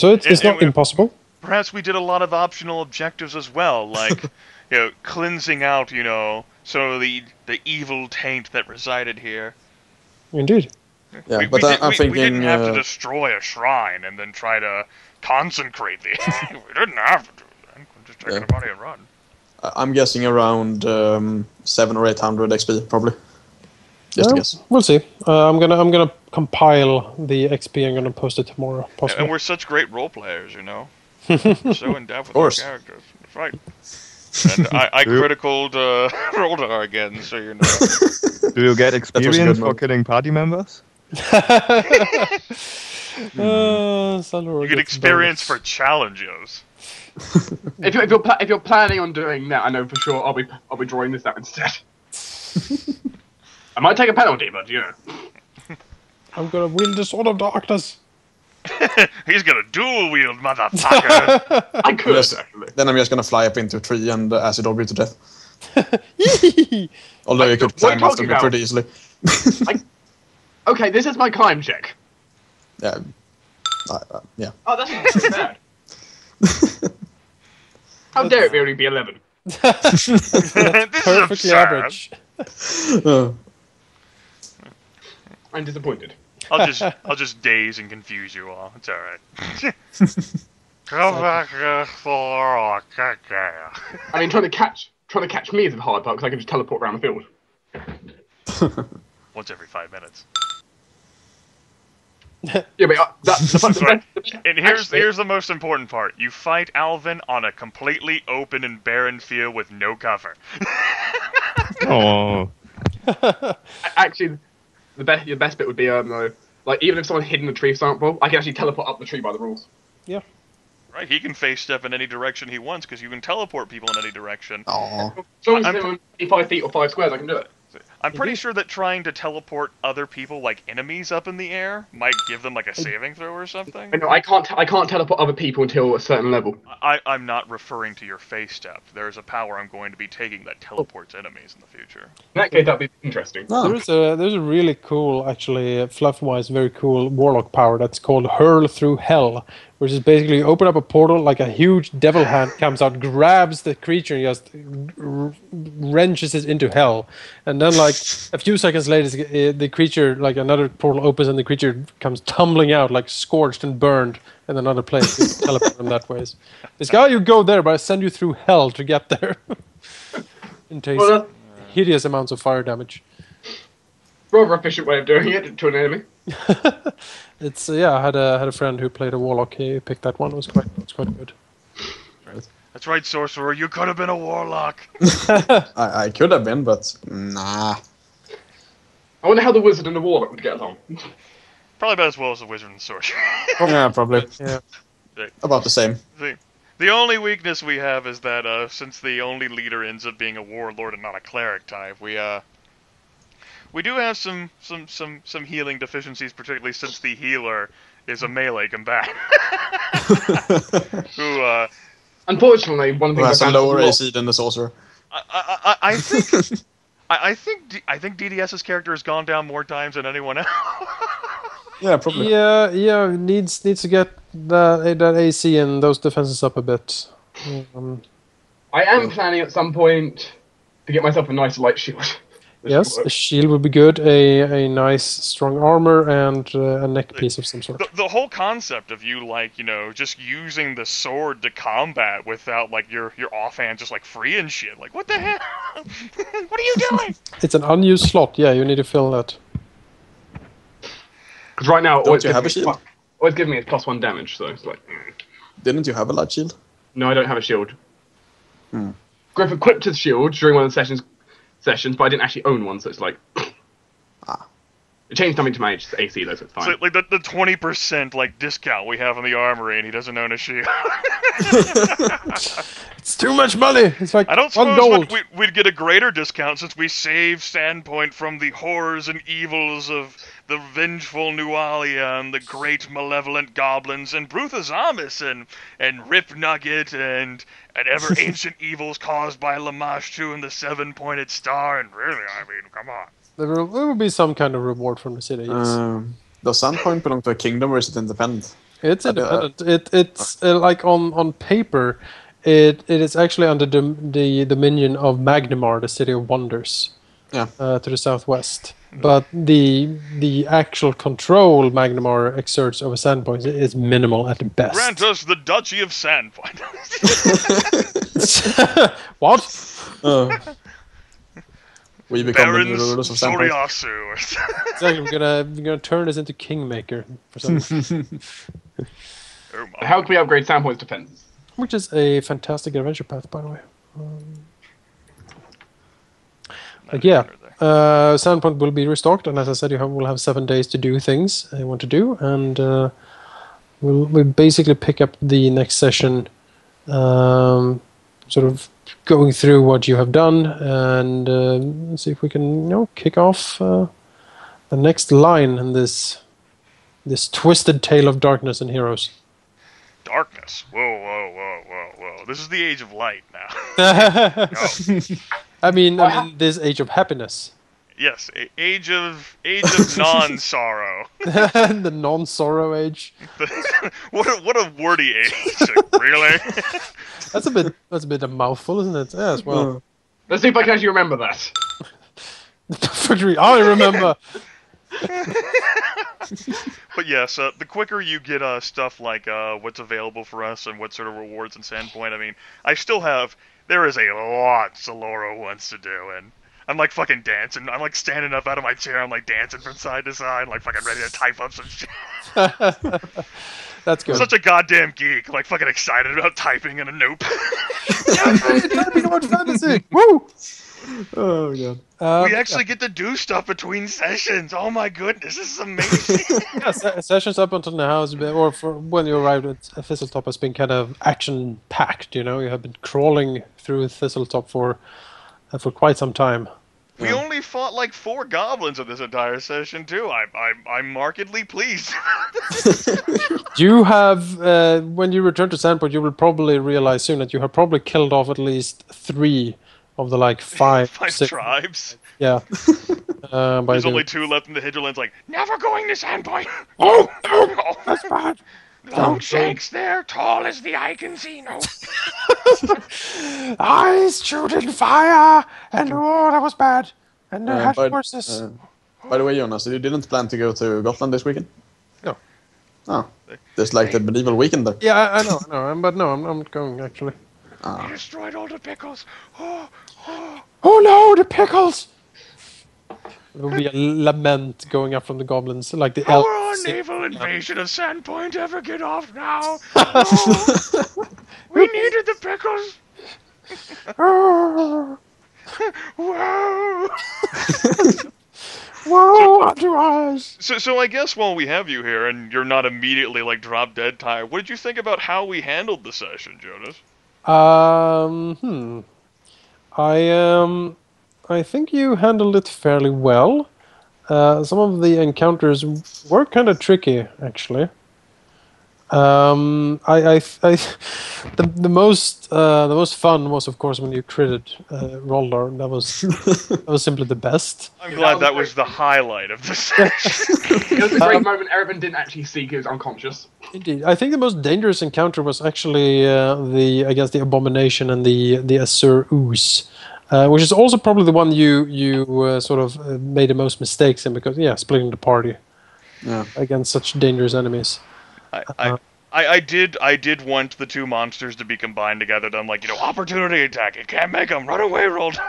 So it's not impossible. Perhaps we did a lot of optional objectives as well, like cleansing out, some of the evil taint that resided here. Indeed. Yeah, I'm thinking we didn't have to destroy a shrine and then try to consecrate the. We didn't have to do that. We're just taking the money and run. I'm guessing around 700 or 800 XP, probably. Just a guess. We'll see. I'm gonna compile the XP. I'm gonna post it tomorrow. Possibly. And we're such great role players, We're so in depth with our characters. That's right. And I criticaled Roldar again, so you know. Do you get experience for killing party members? You get experience for challenges. If you're planning on doing that, I know for sure I'll be drawing this out instead. I might take a penalty, but I'm gonna wield the sword of darkness. He's gonna dual wield, motherfucker. I could actually. Then I'm just gonna fly up into a tree and acid orb you to death. Although you could climb after me pretty easily. Okay, this is my climb check. Yeah. Yeah. Oh, that's not too bad. How dare it really be 11? This perfectly average. I'm disappointed. I'll just daze and confuse you all. It's all right. Come back for I mean, trying to catch me is the hard part because I can just teleport around the field. once every 5 minutes. Yeah, but And here's the most important part. You fight Alvin on a completely open and barren field with no cover. Oh. Actually, the best bit would be though, like even if someone hid in the tree sample, I can actually teleport up the tree by the rules. Yeah. Right, he can face step in any direction he wants because you can teleport people in any direction. Aw. As long as they're 5 feet or 5 squares, I can do it. I'm pretty sure that trying to teleport other people, like enemies, up in the air might give them like a saving throw or something. No, I can't teleport other people until a certain level. I'm not referring to your face step. There's a power I'm going to be taking that teleports enemies in the future. In that case, that'd be interesting. Oh. There's a really cool, actually, fluff-wise, very cool warlock power that's called Hurl Through Hell, which is basically you open up a portal, like a huge devil hand comes out, grabs the creature, and just wrenches it into hell. And then, like, a few seconds later, the creature, like, another portal opens and the creature comes tumbling out, like, scorched and burned in another place. You teleport them that way. This guy, you go there, but I send you through hell to get there. And takes hideous amounts of fire damage. Rather efficient way of doing it to an enemy. It's I had a friend who played a warlock. He picked that one. It was quite good. That's right, sorcerer. You could have been a warlock. I could have been, but nah. I wonder how the wizard and the warlock would get along. Probably about as well as the wizard and the sorcerer. Yeah, probably. Yeah. About the same. The only weakness we have is that since the only leader ends up being a warlord and not a cleric type, we do have some healing deficiencies, particularly since the healer is a melee combatant. Who, unfortunately, one thing Who has a lower AC than the sorcerer. I think DDS's character has gone down more times than anyone else. Yeah, probably. Yeah. Needs to get that AC and those defenses up a bit. I am planning at some point to get myself a nice light shield. Yes, a shield would be good. A nice strong armor and a neck piece of some sort. The whole concept of you just using the sword to combat without your offhand just like free and shit. Like what the hell? What are you doing? It's an unused slot. Yeah, you need to fill that. Because right now, Don't you have a shield? Always giving me is +1 damage, so it's like. Didn't you have a light shield? No, I don't have a shield. Griff equipped his shield during one of the sessions, but I didn't actually own one, so it's like. It changed something to my AC though, so it's fine. So, like the 20% discount we have on the armory, and he doesn't own a shield. It's too much money. It's like I don't $1 suppose gold. we'd get a greater discount since we saved Sandpoint from the horrors and evils of the vengeful Nualia and the great malevolent goblins and Bruthazamis and Rip Nugget and ever ancient evils caused by Lamashtu and the 7-pointed star. And really, I mean, come on. There will be some kind of reward from the city. Yes. Does Sandpoint belong to a kingdom or is it independent? It's independent. It's like on paper, it is actually under the dominion of Magnimar, the city of wonders, Yeah. to the southwest. But the actual control Magnimar exerts over Sandpoint is minimal at best. Grant us the Duchy of Sandpoint. What? We become the new Barons rulers of Sandpoint. Soriasu. Exactly. We're gonna turn this into Kingmaker for some reason. Oh my. How can we upgrade Sandpoint's defense? Which is a fantastic adventure path, by the way. Sandpoint will be restocked, and as I said, will have 7 days to do things I want to do, and we'll basically pick up the next session, sort of going through what you have done, and see if we can, kick off the next line in this twisted tale of darkness and heroes. Darkness. Whoa. This is the age of light now. No. I mean, this age of happiness. Yes, age of non-sorrow. The non-sorrow age. What a wordy age. Like, really? That's a bit a mouthful, isn't it? Yes, well. Let's see if I can actually remember that. I remember. But yes, the quicker you get stuff like what's available for us and what sort of rewards and Sandpoint, I mean, there is a lot Soloro wants to do, and I'm like fucking dancing. I'm like standing up out of my chair, I'm like dancing from side to side, like fucking ready to type up some shit. That's good. Such a goddamn geek, like fucking excited about typing in a notepad. Typing about fantasy! Woo! Oh god. We actually get to do stuff between sessions. Oh my goodness, this is amazing. Sessions up until now has been, or for when you arrived at Thistletop, has been kind of action packed. You know, you have been crawling through Thistletop for quite some time. We only fought like 4 goblins in this entire session too. I'm markedly pleased. You have, when you return to Sandport, you will probably realize soon that you have probably killed off at least 3 of the like 5 6 tribes. Yeah. There's only 2 left in the hinterlands. Like, never going to Sandpoint. Oh, no, that's bad. Longshanks there, tall as the eye can see. No. Eyes shooting fire, and oh, that was bad. And they had by- horses. By the way, Jonas, you didn't plan to go to Gotland this weekend? No. Oh, there's like the medieval weekend there. Yeah, I know, but no, I'm not going actually. He destroyed all the pickles. Oh no, the pickles! There will be a lament going up from the goblins, like the How will our elves. naval invasion of Sandpoint ever get off now? Oh, we needed the pickles. Oh, Whoa. whoa, under eyes! So I guess while we have you here and you're not immediately like drop dead tired, what did you think about how we handled the session, Jonas? I think you handled it fairly well. Some of the encounters were kind of tricky, actually. The most fun was, of course, when you critted Roldar. That was simply the best. I'm glad that was the highlight of the session. It was a great moment. Erevan didn't actually see he was unconscious. Indeed, I think the most dangerous encounter was actually the Abomination and the Azure Ooze, which is also probably the one you sort of made the most mistakes in, because splitting the party against such dangerous enemies. I did want the 2 monsters to be combined together. I'm like, opportunity attack. You can't make them run away, Roldar.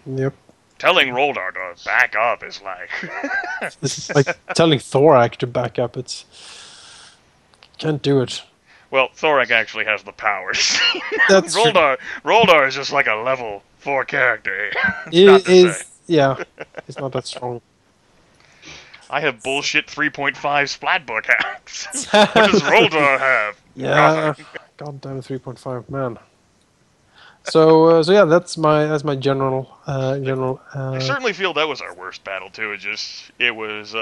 Yep. Telling Roldar to back up is like It's like telling Thorak to back up. Can't do it. Well, Thorak actually has the powers. That's true. Roldar is just like a level 4 character. It's not that strong. I have bullshit 3.5 splat book hacks. What does Roldar have? Yeah, goddamn 3.5, man. So that's my general. I certainly feel that was our worst battle too. It was.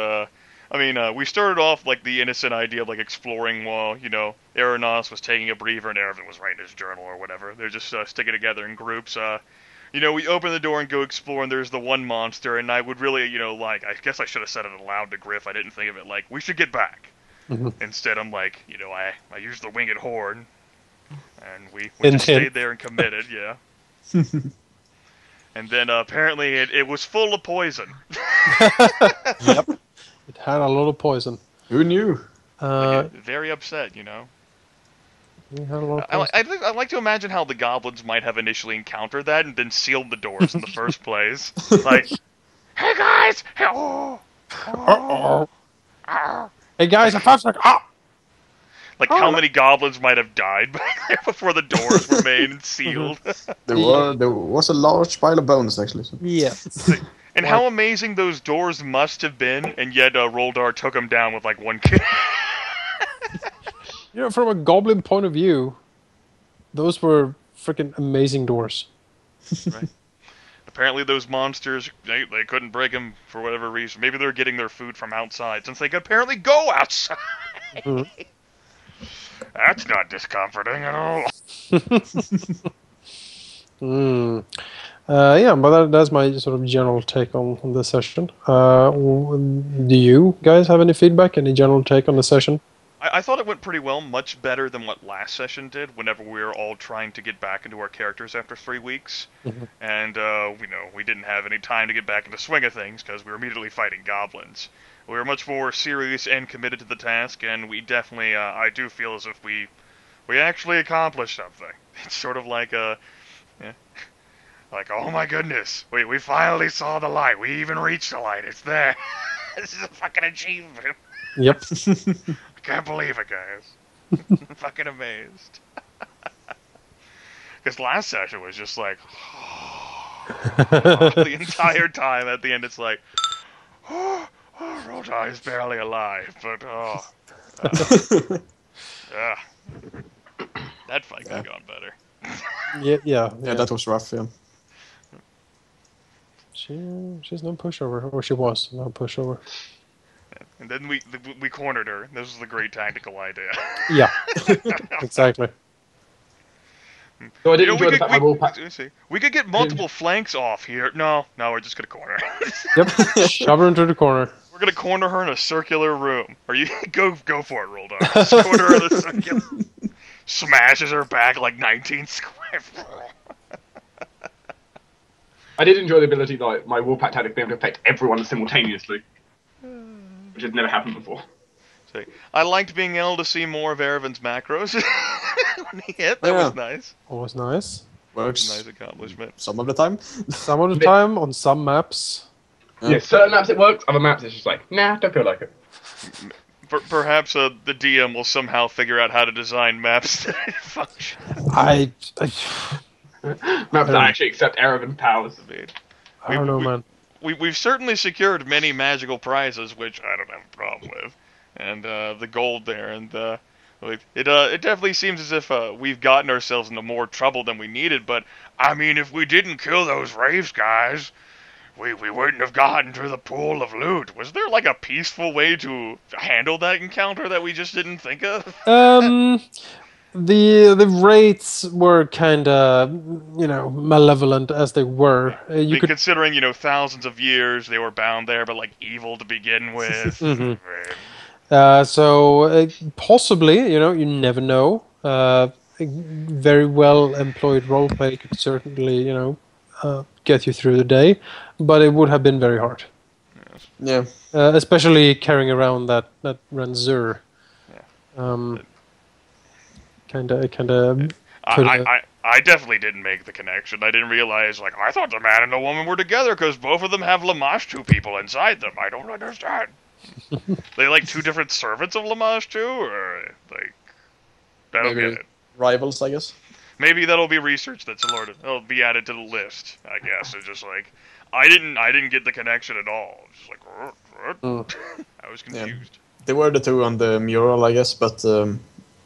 We started off like the innocent idea of like exploring while Aranos was taking a breather and Erevan was writing his journal or whatever. They're just sticking together in groups. We open the door and go explore, and there's the one monster, and I would really, I guess I should have said it aloud to Griff. I didn't think of it like, we should get back. Mm-hmm. Instead, I'm like, I used the winged horn, and we just stayed there and committed, yeah. And then apparently it was full of poison. Yep. It had a lot of poison. Who knew? Very upset, I'd like to imagine how the goblins might have initially encountered that and then sealed the doors in the first place. Like, hey guys! Hey, Hey guys, I found like, Like, how many goblins might have died back there before the doors were made and sealed? There was a large pile of bones, actually. So. Yeah. And how amazing those doors must have been, and yet Roldar took them down with, like, one kick. From a goblin point of view, those were freaking amazing doors. Right. Apparently those monsters, they couldn't break them for whatever reason. Maybe they're getting their food from outside, since they could apparently go outside. Mm-hmm. That's not discomforting at all. But that's my sort of general take on the session. Do you guys have any feedback? Any general take on the session? I thought it went pretty well, much better than what last session did, whenever we were all trying to get back into our characters after 3 weeks. And, we didn't have any time to get back into swing of things, because we were immediately fighting goblins. We were much more serious and committed to the task, and we definitely, I do feel as if we actually accomplished something. It's sort of like, like, oh my goodness, we finally saw the light, we even reached the light, it's there. This is a fucking achievement. Yep. I can't believe it, guys. I'm fucking amazed. Because last session was just like, the entire time. At the end, it's like, Rota is barely alive, but yeah, that fight could have gone better. Yeah, that was rough. Yeah. She's no pushover, or she was no pushover. And then we cornered her. This was the great tactical idea. Yeah, exactly. So I did enjoy the fact my wolf pack. We could get multiple flanks off here. No, we're just gonna corner her. Yep, shove her into the corner. We're gonna corner her in a circular room. Are you go for it, Roldar? Just corner her in a circular. Smashes her back like 19 square. I did enjoy the ability, like my wolf pack tactic, being able to affect everyone simultaneously, which had never happened before. So, I liked being able to see more of Erevan's macros when he hit. That was nice. Always nice. Works. Nice accomplishment. Some of the time. Some of the time on some maps. Yeah, certain maps it works. Other maps it's just like, nah, don't feel like it. Perhaps the DM will somehow figure out how to design maps that function. Maps that actually accept Erevan powers. I don't know, man. We've certainly secured many magical prizes, which I don't have a problem with, and the gold there, and it definitely seems as if we've gotten ourselves into more trouble than we needed. But I mean, if we didn't kill those Wraiths guys, we wouldn't have gotten to the pool of loot. Was there like a peaceful way to handle that encounter that we just didn't think of? The rates were kind of, malevolent as they were. Considering, thousands of years they were bound there, but like evil to begin with. So possibly, you never know. A very well employed roleplay could certainly, get you through the day, but it would have been very hard. Yeah. Especially carrying around that Ranzur. Yeah. I I definitely didn't make the connection. I didn't realize, I thought the man and the woman were together because both of them have Lamashtu people inside them. I don't understand. They like two different servants of Lamashtu, or I don't get it. Rivals, I guess. Maybe that'll be research that'll be added to the list. I guess it's just I didn't get the connection at all. Just what? I was confused. Yeah. They were the two on the mural, I guess, but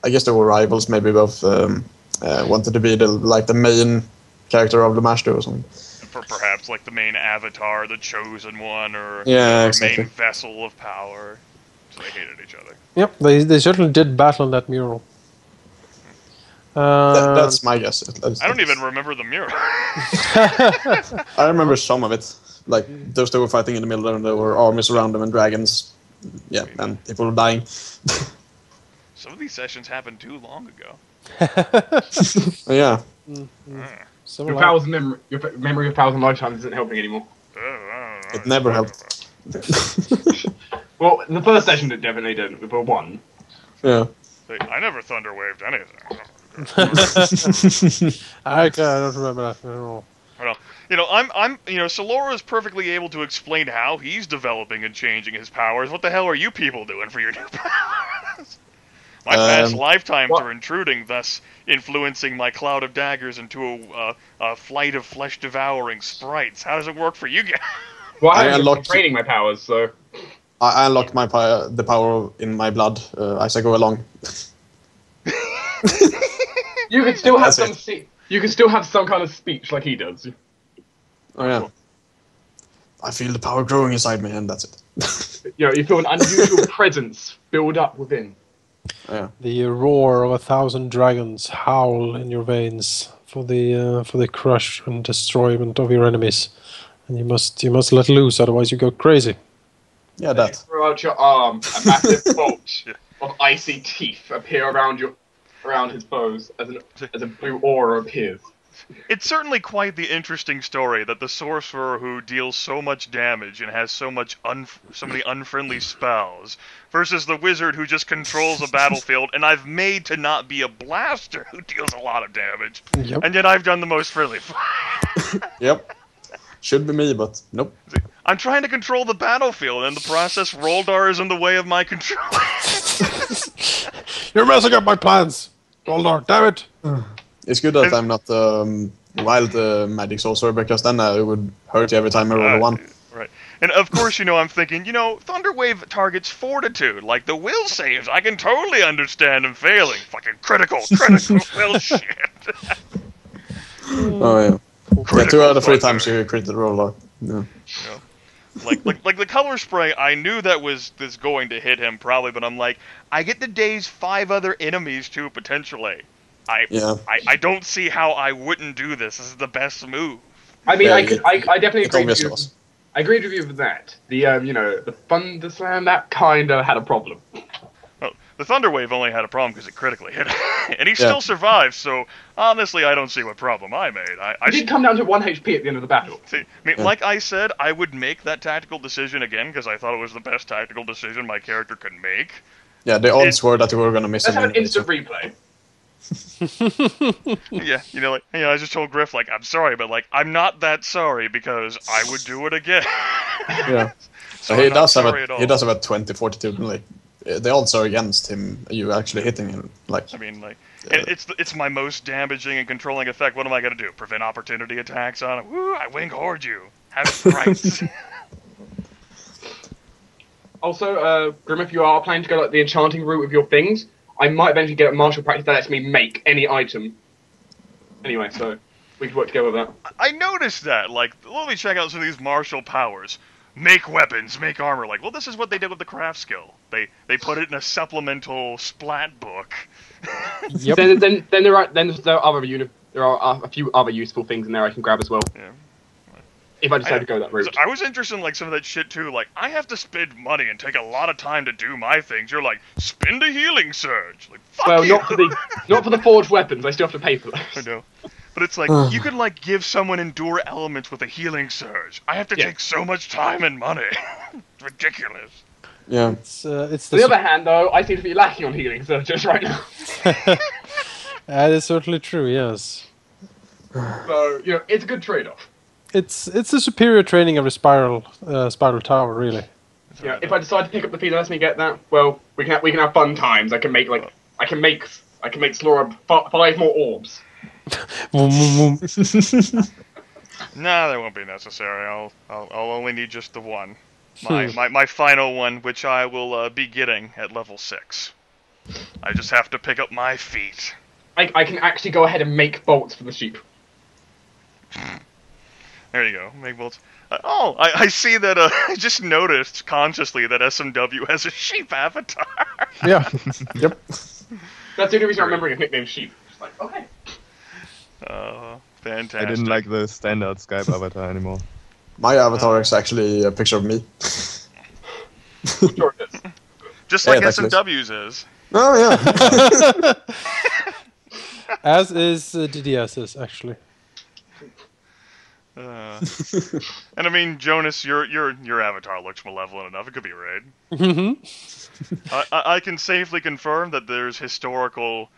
I guess they were rivals. Maybe both wanted to be the main character of the Lamashtu or something. Perhaps the main avatar, the chosen one, or exactly. main vessel of power. So they hated each other. Yep, they certainly did battle on that mural. That's my guess. I don't even remember the mural. I remember some of it. Those two were fighting in the middle, and there were armies around them and dragons. Yeah, and people were dying. Some of these sessions happened too long ago. Yeah. Your memory of powers and lifetimes isn't helping anymore. It never helped. Well, in the first session it definitely didn't. We put one. Yeah. I never thunderwaved anything. I don't remember that at all. Well, I'm Solora is perfectly able to explain how he's developing and changing his powers. What the hell are you people doing for your new powers? My past lifetimes are intruding, thus influencing my cloud of daggers into a flight of flesh-devouring sprites. How does it work for you guys? Well, I am training my powers, so... I unlock the power in my blood as I go along. You can still have you can still have some kind of speech like he does. Oh yeah. I feel the power growing inside me, and that's it. You feel an unusual presence build up within. Yeah. The roar of 1,000 dragons howl in your veins for the crush and destroyment of your enemies, and you must let loose, otherwise you go crazy. Yeah, that. Throw out your arm, a massive bolt. of icy teeth appear around his bows as a blue aura appears. It's certainly quite the interesting story that the sorcerer who deals so much damage and has so many unfriendly spells versus the wizard who just controls a battlefield and I've made to not be a blaster who deals a lot of damage. Yep. And yet I've done the most friendly. Yep. Should be me, but nope. I'm trying to control the battlefield, and in the process, Roldar is in the way of my control. You're messing up my plans, Roldar. Damn it! It's good that I'm not wild magic sorcerer, because then I would hurt you every time I roll a 1. Right. And of course, I'm thinking, Thunderwave targets fortitude, like the will saves. I can totally understand him failing. Fucking critical will shit. Oh, yeah. Yeah, 2 out of 3 times you crit the roller. Yeah. Like the color spray, I knew that was going to hit him probably, but I'm like, I get to daze 5 other enemies too potentially. I don't see how I wouldn't do this. This is the best move. I mean, Yeah, I definitely agree with obvious you. to us. I agreed with you with that. The the Thunder Slam, that kind of had a problem. Well, the Thunderwave only had a problem because it critically hit him, and he still survived. So honestly, I don't see what problem I made. I did come down to 1 HP at the end of the battle. See, I mean, like I said, I would make that tactical decision again because I thought it was the best tactical decision my character could make. Yeah, the odds were that you were gonna miss Let's him. have an anyway, instant so- replay. Yeah, I just told Griff, I'm sorry, but, I'm not that sorry because I would do it again. Yeah. So he I'm not does have sorry at all. he does have a 20 fortitude. Like the odds are against him. You actually hitting him. Like I mean, it's my most damaging and controlling effect. What am I gonna do? Prevent opportunity attacks on him? Woo! I wing horde you. Have it right. Also, Grim, if you are planning to go the enchanting route with your things, I might eventually get a martial practice that lets me make any item. Anyway, so we can work together with that. I noticed that. Let me check out some of these martial powers. Make weapons, make armor. Well, this is what they did with the craft skill. They put it in a supplemental splat book. Yep. Then there are a few other useful things in there I can grab as well. Yeah. If I decide to go that route. So I was interested in some of that shit too. I have to spend money and take a lot of time to do my things. You're spend a healing surge. Fuck Well, you. not for the forged weapons. I still have to pay for those. I know. But it's you could give someone endure elements with a healing surge. I have to take so much time and money. It's ridiculous. yeah. It's On the other hand, though, I seem to be lacking on healing surges right now. That is certainly true. Yes. So it's a good trade-off. It's a superior training of the spiral tower, really. Yeah, if I decide to pick up the feed that lets me get that, well, we can have fun times. I can make Slora 5 more orbs. Vroom, vroom, vroom. Nah, that won't be necessary. I'll only need just the one. My final one, which I will be getting at level 6. I just have to pick up my feet. I can actually go ahead and make bolts for the sheep. There you go. Make bolts. I see that. I just noticed consciously that SMW has a sheep avatar. Yeah. Yep. That's the only reason I'm remembering his nickname Sheep. Just okay. Fantastic. I didn't like the standard Skype avatar anymore. My avatar is actually a picture of me. Sure it is. Just like Yeah, that's SMW's is. Oh yeah. As is DDS's, actually. And I mean, Jonas, your avatar looks malevolent enough. It could be right. Mm-hmm. I can safely confirm that there's historical,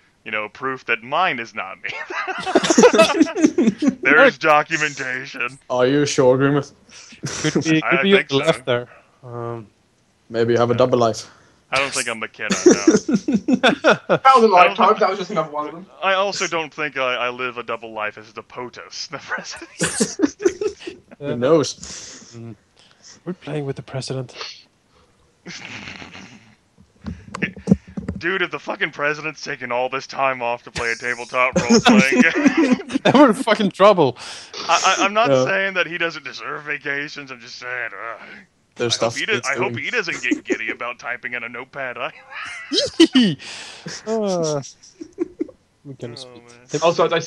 proof that mine is not me. There's documentation. Are you sure, Grimith? Could be I you think so. left there. Maybe you have a double life. I don't think I'm McKenna, no. 1,000 lifetimes, that was just another one of them. I also don't think I live a double life as the POTUS, the president. Who knows? We're playing with the president. Dude, if the fucking president's taking all this time off to play a tabletop role-playing game... We're in fucking trouble. I'm not saying that he doesn't deserve vacations, I'm just saying... There's I stuff. hope he doesn't get giddy about typing in a notepad. We can Also, I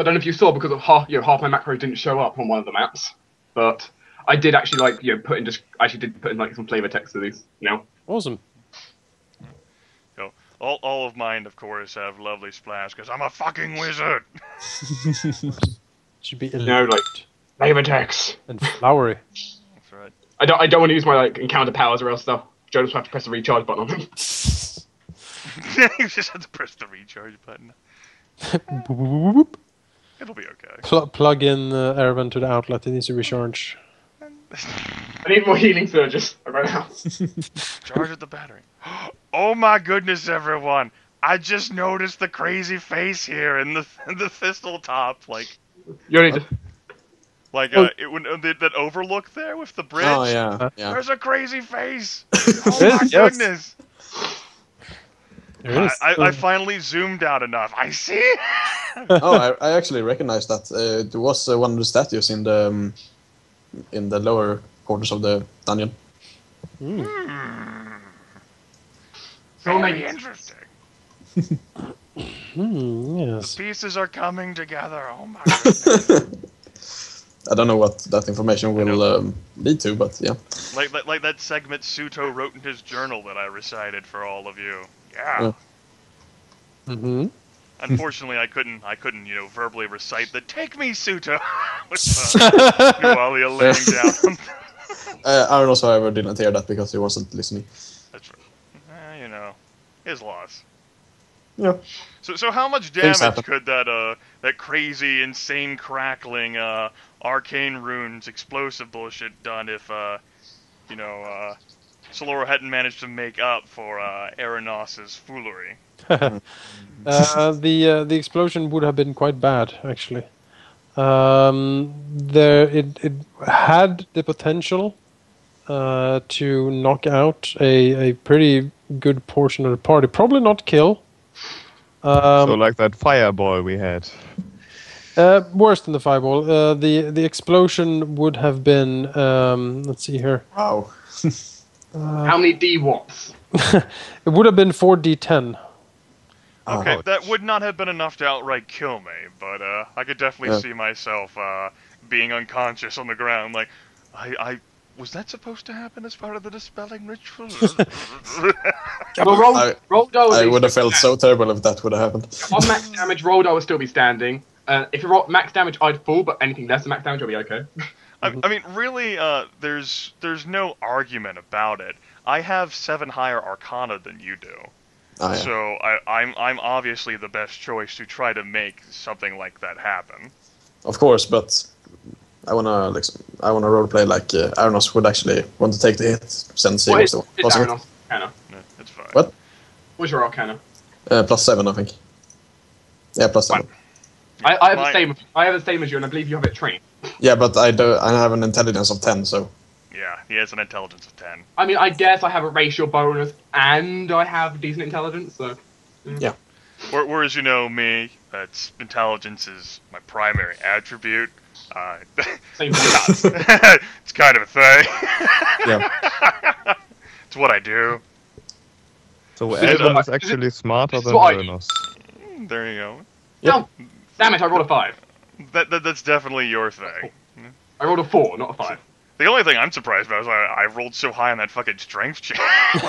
don't know if you saw, because of half my macros didn't show up on one of the maps, but I did actually put in some flavor text to these. Awesome. So, All of mine, of course, have lovely splash because I'm a fucking wizard. Should be No, like flame attacks. and flowery. That's right. I don't want to use my like encounter powers or else stuff. Jonas will have to press the recharge button on them. You just have to press the recharge button. Boop. It'll be okay. Plug in Erevan to the outlet. It needs to recharge. I need more healing surges right now. Charge at the battery. Oh my goodness, everyone! I just noticed the crazy face here in the Thistletop, like You need to... that overlook there with the bridge. Oh yeah. There's a crazy face. Oh my Yes. goodness! There is. I finally zoomed out enough. I see. Oh, I actually recognize that. There was one of the statues in the lower quarters of the dungeon. So Very many. interesting. Yes. The pieces are coming together. Oh my goodness. I don't know what that information will lead to, but yeah. like that segment Suto wrote in his journal that I recited for all of you. Yeah. Mm-hmm. Unfortunately, I couldn't, verbally recite the "Take me, Suto" with Nualia laying down. Aaron also, however, didn't hear that because he wasn't listening. That's right. His loss. Yeah. So how much Things damage happen. could that crazy, insane, crackling, arcane runes, explosive bullshit done if Soloro hadn't managed to make up for Eranos's foolery? The explosion would have been quite bad, actually. It had the potential to knock out a pretty good portion of the party. Probably not kill. So like that fireball we had. Worse than the fireball. The explosion would have been. Let's see here. Wow. How many D-watts? It would have been 4d10. Okay, Oh. that would not have been enough to outright kill me, but I could definitely Yeah. see myself being unconscious on the ground. Like, was that supposed to happen as part of the dispelling ritual? Well, Roldo I would have felt so terrible if that would have happened. on max damage, Roldo would still be standing. If you're max damage, I'd fall, but anything less than max damage, I'll be okay. I mean, really, there's no argument about it. I have 7 higher Arcana than you do, Oh, yeah. so I'm obviously the best choice to try to make something like that happen. Of course, but I wanna roleplay like Arnos would actually want to take the hit since he What was is the possible. Aranos' Arcana? Yeah, it's fine. What? What's your Arcana? +7, I think. Yeah, +7. I have Mine- the same. I have the same as you, and I believe you have it trained. Yeah, but I have an intelligence of 10, so Yeah, he has an intelligence of 10. I mean, I guess I have a racial bonus, and I have decent intelligence. So yeah. Whereas me, that's intelligence is my primary attribute. same thing. It's kind of a thing. Yeah. It's what I do. So This is Eldon what is actually smarter this is than what I- Jonas. There you go. No, damn it! I rolled a 5. That's definitely your thing. I rolled a 4, not a 5. The only thing I'm surprised about is I rolled so high on that fucking strength check.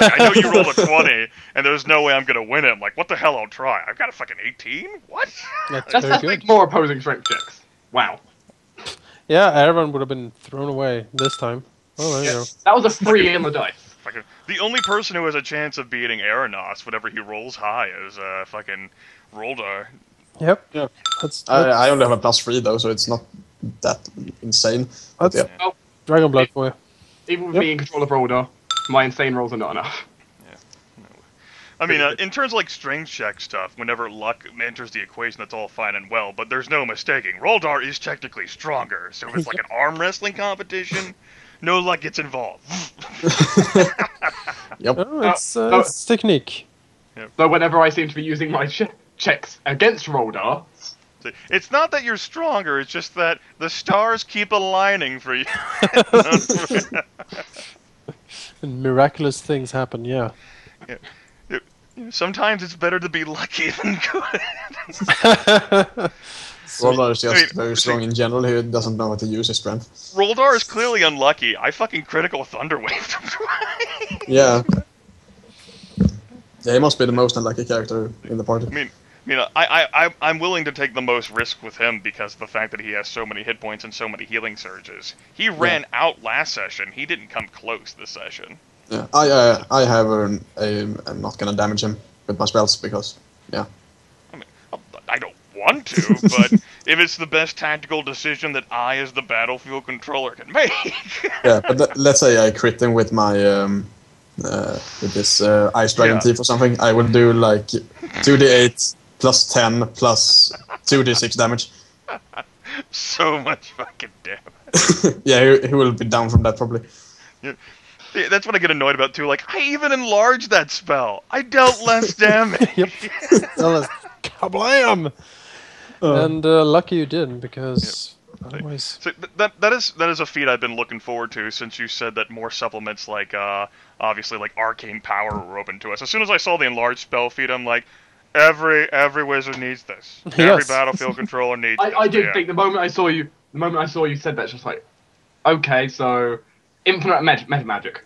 Like, I know you rolled a 20, and there's no way I'm gonna win it. I'm like, what the hell? I'll try. I've got a fucking 18. What? That's Let's very make good. more opposing strength checks. Wow. Yeah, Erevan would have been thrown away this time. Oh, there you go. That was a 3 in the dice. Fucking, the only person who has a chance of beating Eranos, whenever he rolls high, is fucking Roldar. Yep. Yeah. That's I only have a +3 though, so it's not that insane. But That's- yeah. Dragon Blood for you. Even with Yep. me in control of Rolder, my insane rolls are not enough. I mean, in terms of like strength check stuff, whenever luck enters the equation, that's all fine and well, but there's no mistaking. Roldar is technically stronger, so if it's like an arm wrestling competition, no luck gets involved. Yep. Oh, it's technique. So whenever I seem to be using my checks against Rolder, It's not that you're stronger, it's just that the stars keep aligning for you. And miraculous things happen, yeah. Sometimes it's better to be lucky than good. Roller is just I mean, very strong in general. He doesn't know how to use his strength. Roldar is clearly unlucky. I fucking critical Thunderwave him. Yeah. Yeah, he must be the most unlucky character in the party. I'm willing to take the most risk with him because of the fact that he has so many hit points and so many healing surges. He ran out last session. He didn't come close this session. Yeah, I'm not gonna damage him with my spells because, yeah. I mean, I don't want to, but if it's the best tactical decision that I, as the battlefield controller, can make. Yeah, but let's say I crit him with my with this ice dragon teeth or something. I would do like 2d8 plus 10 plus 2d6 damage. So much fucking damage. Yeah, he will be down from that probably. Yeah, that's what I get annoyed about too. Like, I even enlarged that spell. I dealt less damage. Yep. Kablam! And lucky you didn't, because otherwise... So that is a feat I've been looking forward to since you said that more supplements like, obviously, like Arcane Power were open to us. As soon as I saw the enlarged spell feat, I'm like, every wizard needs this. Yes. Every battlefield controller needs this. I did think the moment I saw you said that, just like, okay, so infinite meta magic.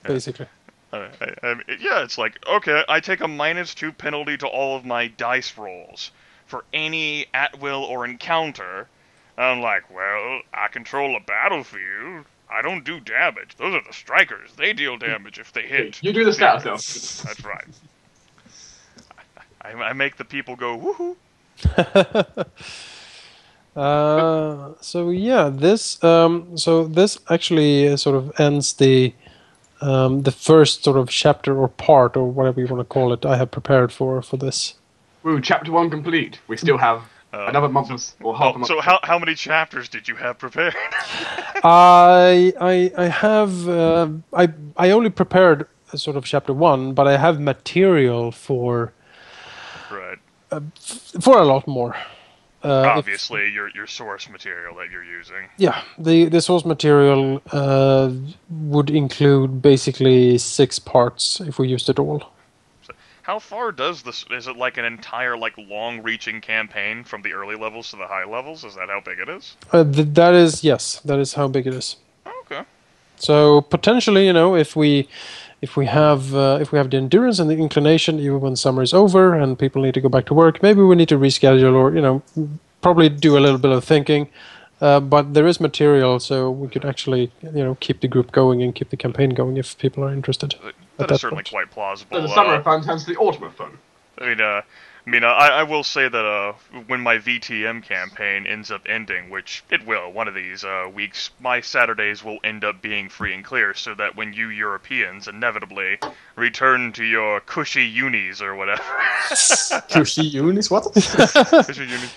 Basically. It's like, okay, I take a -2 penalty to all of my dice rolls for any at-will or encounter. I'm like, well, I control a battlefield. I don't do damage. Those are the strikers. They deal damage if they hit. You do the stat stuff. That's right. I make the people go, woohoo. So yeah, this actually sort of ends the first sort of chapter or part or whatever you want to call it I have prepared for this. Woo, chapter 1 complete. We still have another month or half a month. So how many chapters did you have prepared? I only prepared sort of chapter 1, but I have material for Right. For a lot more. Obviously, your source material that you're using. Yeah, the source material would include basically 6 parts if we used it all. So how far does this? Is it like an entire long-reaching campaign from the early levels to the high levels? Is that how big it is? That is how big it is. Okay. So potentially, if we have the endurance and the inclination, even when summer is over and people need to go back to work, maybe we need to reschedule or probably do a little bit of thinking. But there is material, so we could actually keep the group going and keep the campaign going if people are interested. That is certainly quite plausible. So the summer of fun turns to the autumn of fun. I will say that when my VTM campaign ends up ending, which it will one of these weeks, my Saturdays will end up being free and clear, so that when you Europeans inevitably return to your cushy unis or whatever. Cushy unis? What? Cushy unis.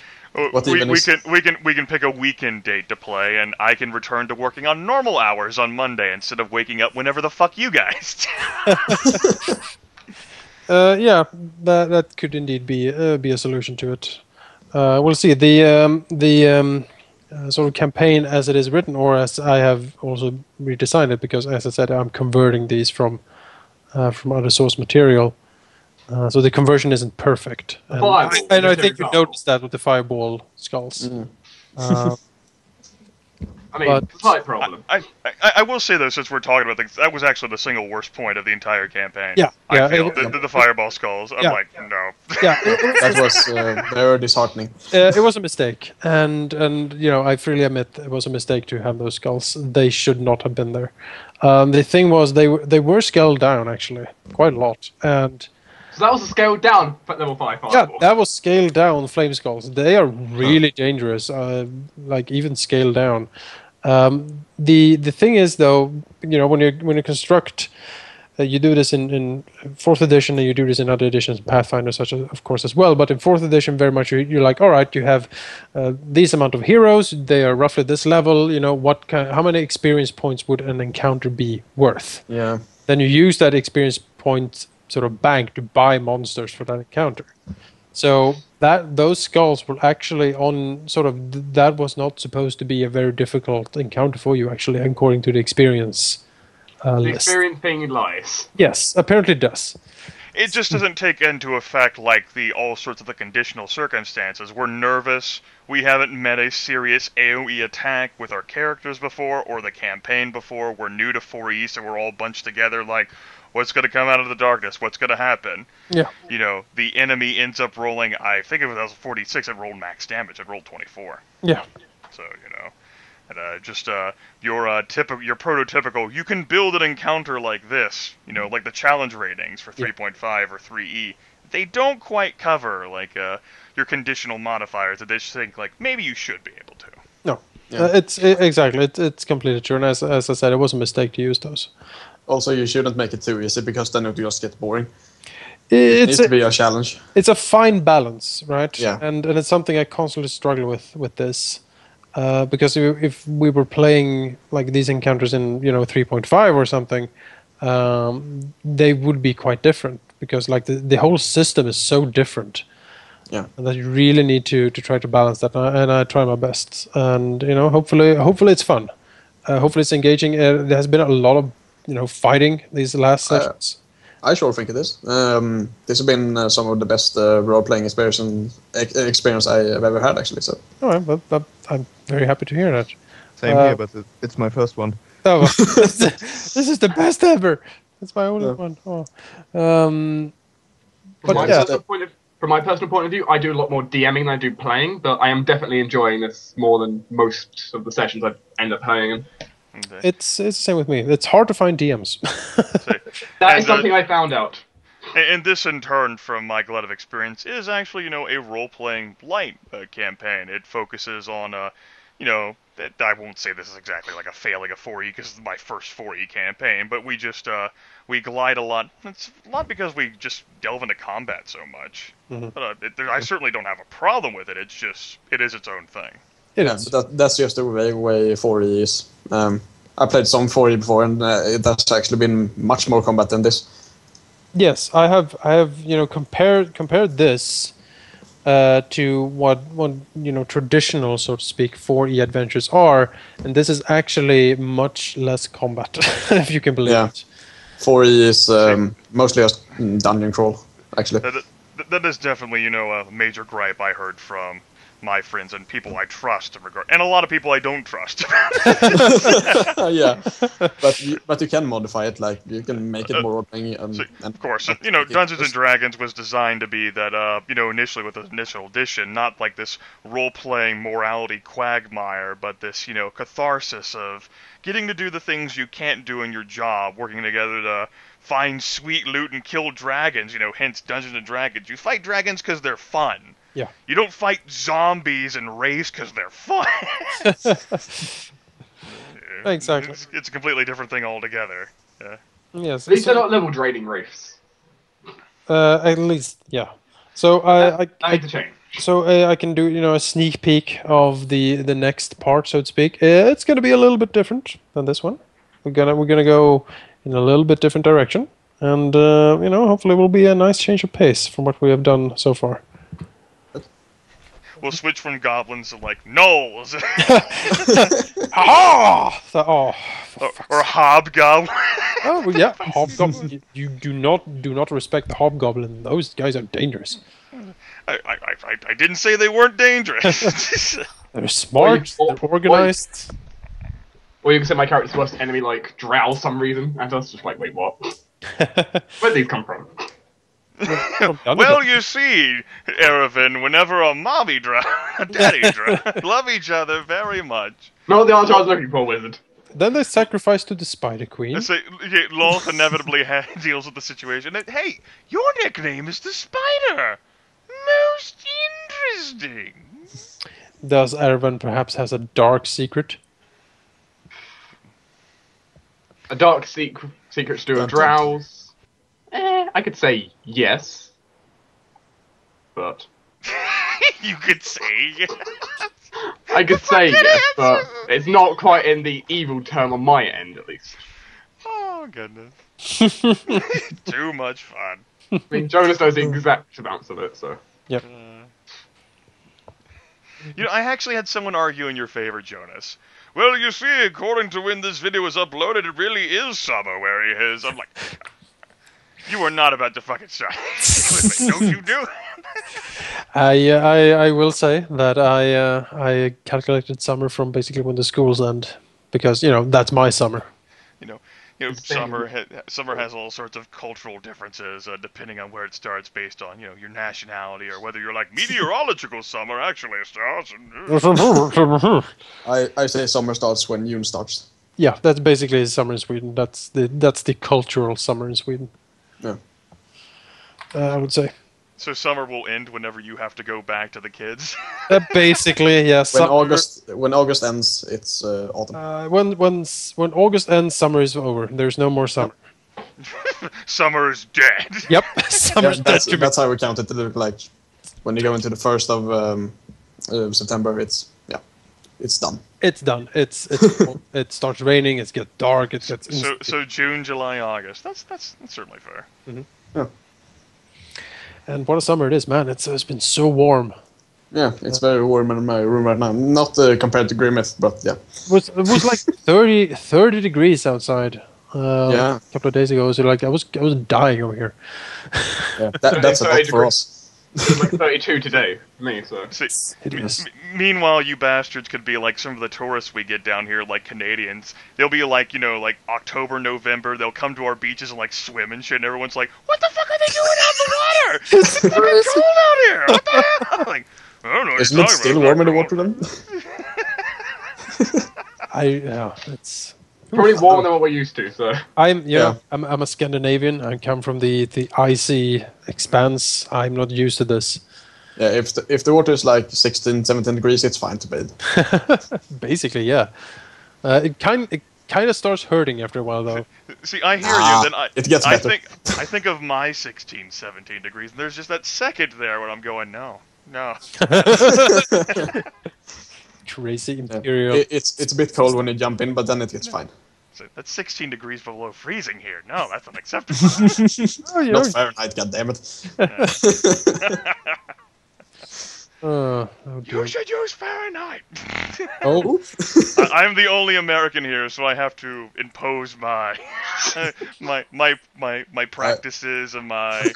What We can pick a weekend date to play, and I can return to working on normal hours on Monday instead of waking up whenever the fuck you guys. Yeah, that could indeed be a solution to it. We'll see. The sort of campaign as it is written, or as I have also redesigned it, because as I said, I'm converting these from other source material. So the conversion isn't perfect. And I think you noticed that with the fireball skulls. Mm. Slight problem. I will say though, since we're talking about things, that was actually the single worst point of the entire campaign. Yeah, I feel the fireball skulls. I'm like, no. Yeah, that was very disheartening. It was a mistake, and I freely admit it was a mistake to have those skulls. They should not have been there. The thing was, they were scaled down actually quite a lot, and. So that was a scaled down level 5 fireball. Yeah, that was scaled down flame skulls. They are really dangerous, even scaled down. The thing is, though, when you construct, you do this in 4th edition, and you do this in other editions, Pathfinder, such as, of course, as well. But in 4th edition, very much you're like, all right, you have these amount of heroes. They are roughly this level. How many experience points would an encounter be worth? Yeah. Then you use that experience point sort of bank to buy monsters for that encounter. So those skulls were actually on sort of that was not supposed to be a very difficult encounter for you, actually, according to the experience the list. experience thing lies. Yes, apparently it does. It just doesn't take into effect all sorts of the conditional circumstances. We're nervous. We haven't met a serious AoE attack with our characters before or the campaign before. We're new to 4E, so we're all bunched together like, what's going to come out of the darkness? What's going to happen? Yeah. You know, the enemy ends up rolling, I think it was 46, it rolled max damage. It rolled 24. Yeah. So, you know, and your prototypical, you can build an encounter like this, you know, like the challenge ratings for 3.5 or 3E. They don't quite cover, like, your conditional modifiers that they just think, like, maybe you should be able to. No. Yeah. It's completely true. And as I said, it was a mistake to use those. Also, you shouldn't make it too easy because then it just gets boring. It needs to be a challenge. It's a fine balance, right? Yeah. And it's something I constantly struggle with this. Because if we were playing like these encounters in 3.5 or something, they would be quite different because like the whole system is so different. Yeah. And that you really need to try to balance that, and I try my best. And hopefully it's fun. Hopefully it's engaging. There has been a lot of fighting these last sessions. I sure think it is. This has been some of the best role-playing experience I have ever had, actually. So. All right, but I'm very happy to hear that. Same here, but it's my first one. Oh, this is the best ever. It's my only one. Oh. From my personal point of view, I do a lot more DMing than I do playing, but I am definitely enjoying this more than most of the sessions I end up playing in. Okay. It's the same with me. It's hard to find DMs. That is something I found out. And this, in turn, from my glut of experience, is actually, a role-playing light campaign. It focuses on, I won't say this is exactly like a failing a 4E because it's my first 4E campaign, but we just, we glide a lot. It's a lot because we just delve into combat so much. Mm-hmm. But I certainly don't have a problem with it. It's just, it is its own thing. But that's just the way 4E is. I played some 4E before, and it has actually been much more combat than this. Yes, I have compared this to what traditional, so to speak, 4E adventures are, and this is actually much less combat, if you can believe it. 4E is mostly just dungeon crawl, actually. That is definitely, a major gripe I heard from my friends and people I trust in regard, and a lot of people I don't trust. Yeah, but you can modify it, like you can make it more role-playing. Of course, Dungeons and Dragons was designed to be that, initially with the initial edition, not like this role-playing morality quagmire, but this, catharsis of getting to do the things you can't do in your job, working together to find sweet loot and kill dragons. Hence Dungeons and Dragons. You fight dragons because they're fun. Yeah. You don't fight zombies and race because they're fun. Exactly. It's a completely different thing altogether. Yeah. Yes. At least they're not level draining wraiths. At least, yeah. So I need to change. So I can do a sneak peek of the next part, so to speak. It's going to be a little bit different than this one. We're gonna go in a little bit different direction, and hopefully it will be a nice change of pace from what we have done so far. We'll switch from goblins to like gnolls. or hobgoblin. Oh yeah, hobgoblin. You do not respect the hobgoblin. Those guys are dangerous. I didn't say they weren't dangerous. They're smart. They're organized. Or you can say my character's worst enemy like drow some reason, and I was just like, wait, what? Where did these come from? Well, you see, Erevan, whenever a mommy drow, a daddy drow, love each other very much. Not the answer I was looking for, wizard. Then they sacrifice to the Spider Queen. So, Loth inevitably deals with the situation. And, hey, your nickname is the Spider. Most interesting. Does Erevan perhaps has a dark secret? A dark secret to do a drows. I could say yes. But... You could say yes. I could say yes, but it's not quite in the evil term on my end, at least. Oh, goodness. Too much fun. I mean, Jonas knows the exact amounts of it, so... Yep. I actually had someone argue in your favor, Jonas. Well, you see, according to when this video was uploaded, it really is summer where he is. I'm like... You are not about to fucking start. Don't you do it? I will say that I calculated summer from basically when the schools end, because that's my summer. Summer has all sorts of cultural differences depending on where it starts, based on your nationality, or whether you're like meteorological summer actually starts. I say summer starts when June starts. Yeah, that's basically summer in Sweden. That's the cultural summer in Sweden. Yeah. I would say. So summer will end whenever you have to go back to the kids. Basically, yeah. When August ends, it's autumn. When August ends, summer is over. There's no more summer. Summer is dead. Yep, summer's dead. That's how we count it. Like when you go into the 1st of September, it's done. It's done. It starts raining. It gets dark. It gets so June, July, August. That's certainly fair. Mm-hmm. Yeah. And what a summer it is, man! It's been so warm. Yeah, it's very warm in my room right now. Not compared to Grimith, but yeah. It was like 30 degrees outside. A couple of days ago, so like I was dying over here. Yeah, that's a lot for us. It's like 32 today for me. So meanwhile, you bastards could be like some of the tourists we get down here, like Canadians. They'll be like, like October, November. They'll come to our beaches and like swim and shit, and everyone's like, "What the fuck are they doing out in the water? It's fucking cold out here. What the hell?" Like, I don't know. Isn't it still warm in the water then? It's probably warmer than what we're used to. So I'm a Scandinavian. I come from the icy expanse. I'm not used to this. Yeah, if the water is like 16, 17 degrees, it's fine to bathe. Basically, yeah. It kind of starts hurting after a while, though. See, I hear you. Then it gets better. I think of my 16, 17 degrees, and there's just that second there when I'm going, no. Crazy imperial. It's a bit cold when you jump in, but then it gets fine. So that's 16 degrees below freezing here. No, that's unacceptable. Not Fahrenheit, goddammit. You should use Fahrenheit. Oh, I'm the only American here, so I have to impose my my practices and my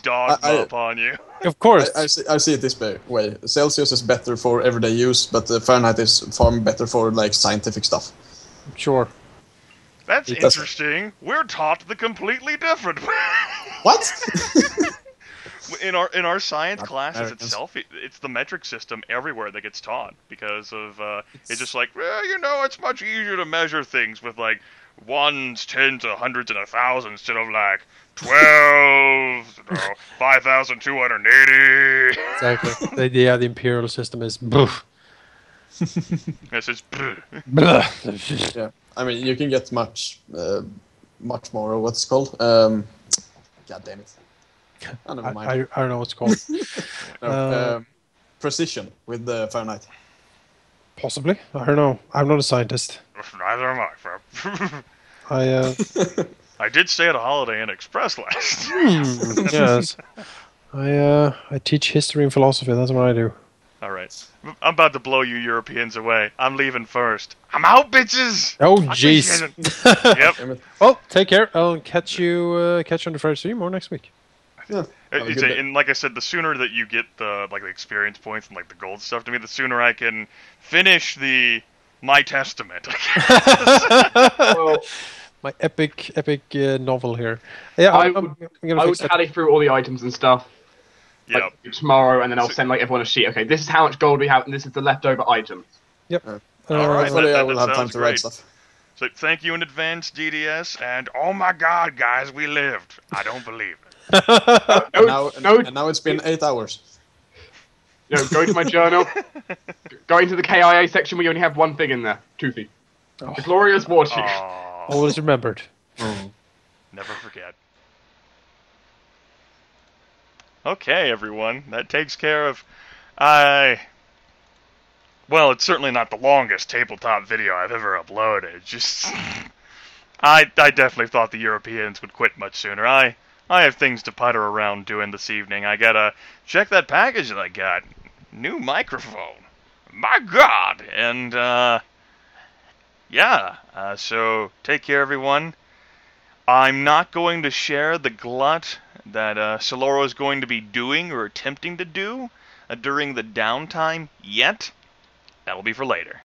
dogma upon you. Of course, I see it this way. Celsius is better for everyday use, but Fahrenheit is far better for like scientific stuff. Sure. That's interesting. We're taught the completely different way. What? In our science classes itself, it's the metric system everywhere that gets taught, because of it's just like, it's much easier to measure things with like ones, tens, hundreds, and 1,000 instead of like 12, 5,280. Exactly. The imperial system is boof. Yes, it's Yeah, I mean you can get much more. What's it called? God damn it. Oh, never mind. I don't know what's called. Precision with the Fahrenheit. Possibly. I don't know. I'm not a scientist. Neither am I. I did stay at a Holiday Inn Express last. Yes. I teach history and philosophy. That's what I do. All right. I'm about to blow you Europeans away. I'm leaving first. I'm out, bitches. Oh, jeez. Yep. Well, take care. I'll catch you on the Friday stream or next week. Yeah. And like I said, the sooner that you get the experience points and like the gold stuff to me, the sooner I can finish my testament. My epic novel here. Yeah, I would tally through all the items and stuff. Yep. Tomorrow, and then I'll send everyone a sheet. Okay, this is how much gold we have, and this is the leftover items. Yep. All right. Hopefully I will have time to write stuff. So thank you in advance, DDS, and oh my God, guys, we lived. I don't believe it. And now it's been 8 hours. Go to my journal. Go into the KIA section where you only have one thing in there. Toothy. The glorious watching. Always remembered. Never forget. Okay, everyone. That takes care of... Well, it's certainly not the longest tabletop video I've ever uploaded. Just... I definitely thought the Europeans would quit much sooner. I have things to putter around doing this evening. I gotta check that package that I got. New microphone. My God! And, so take care, everyone. I'm not going to share the glut that Soloro is going to be doing or attempting to do during the downtime yet. That'll be for later.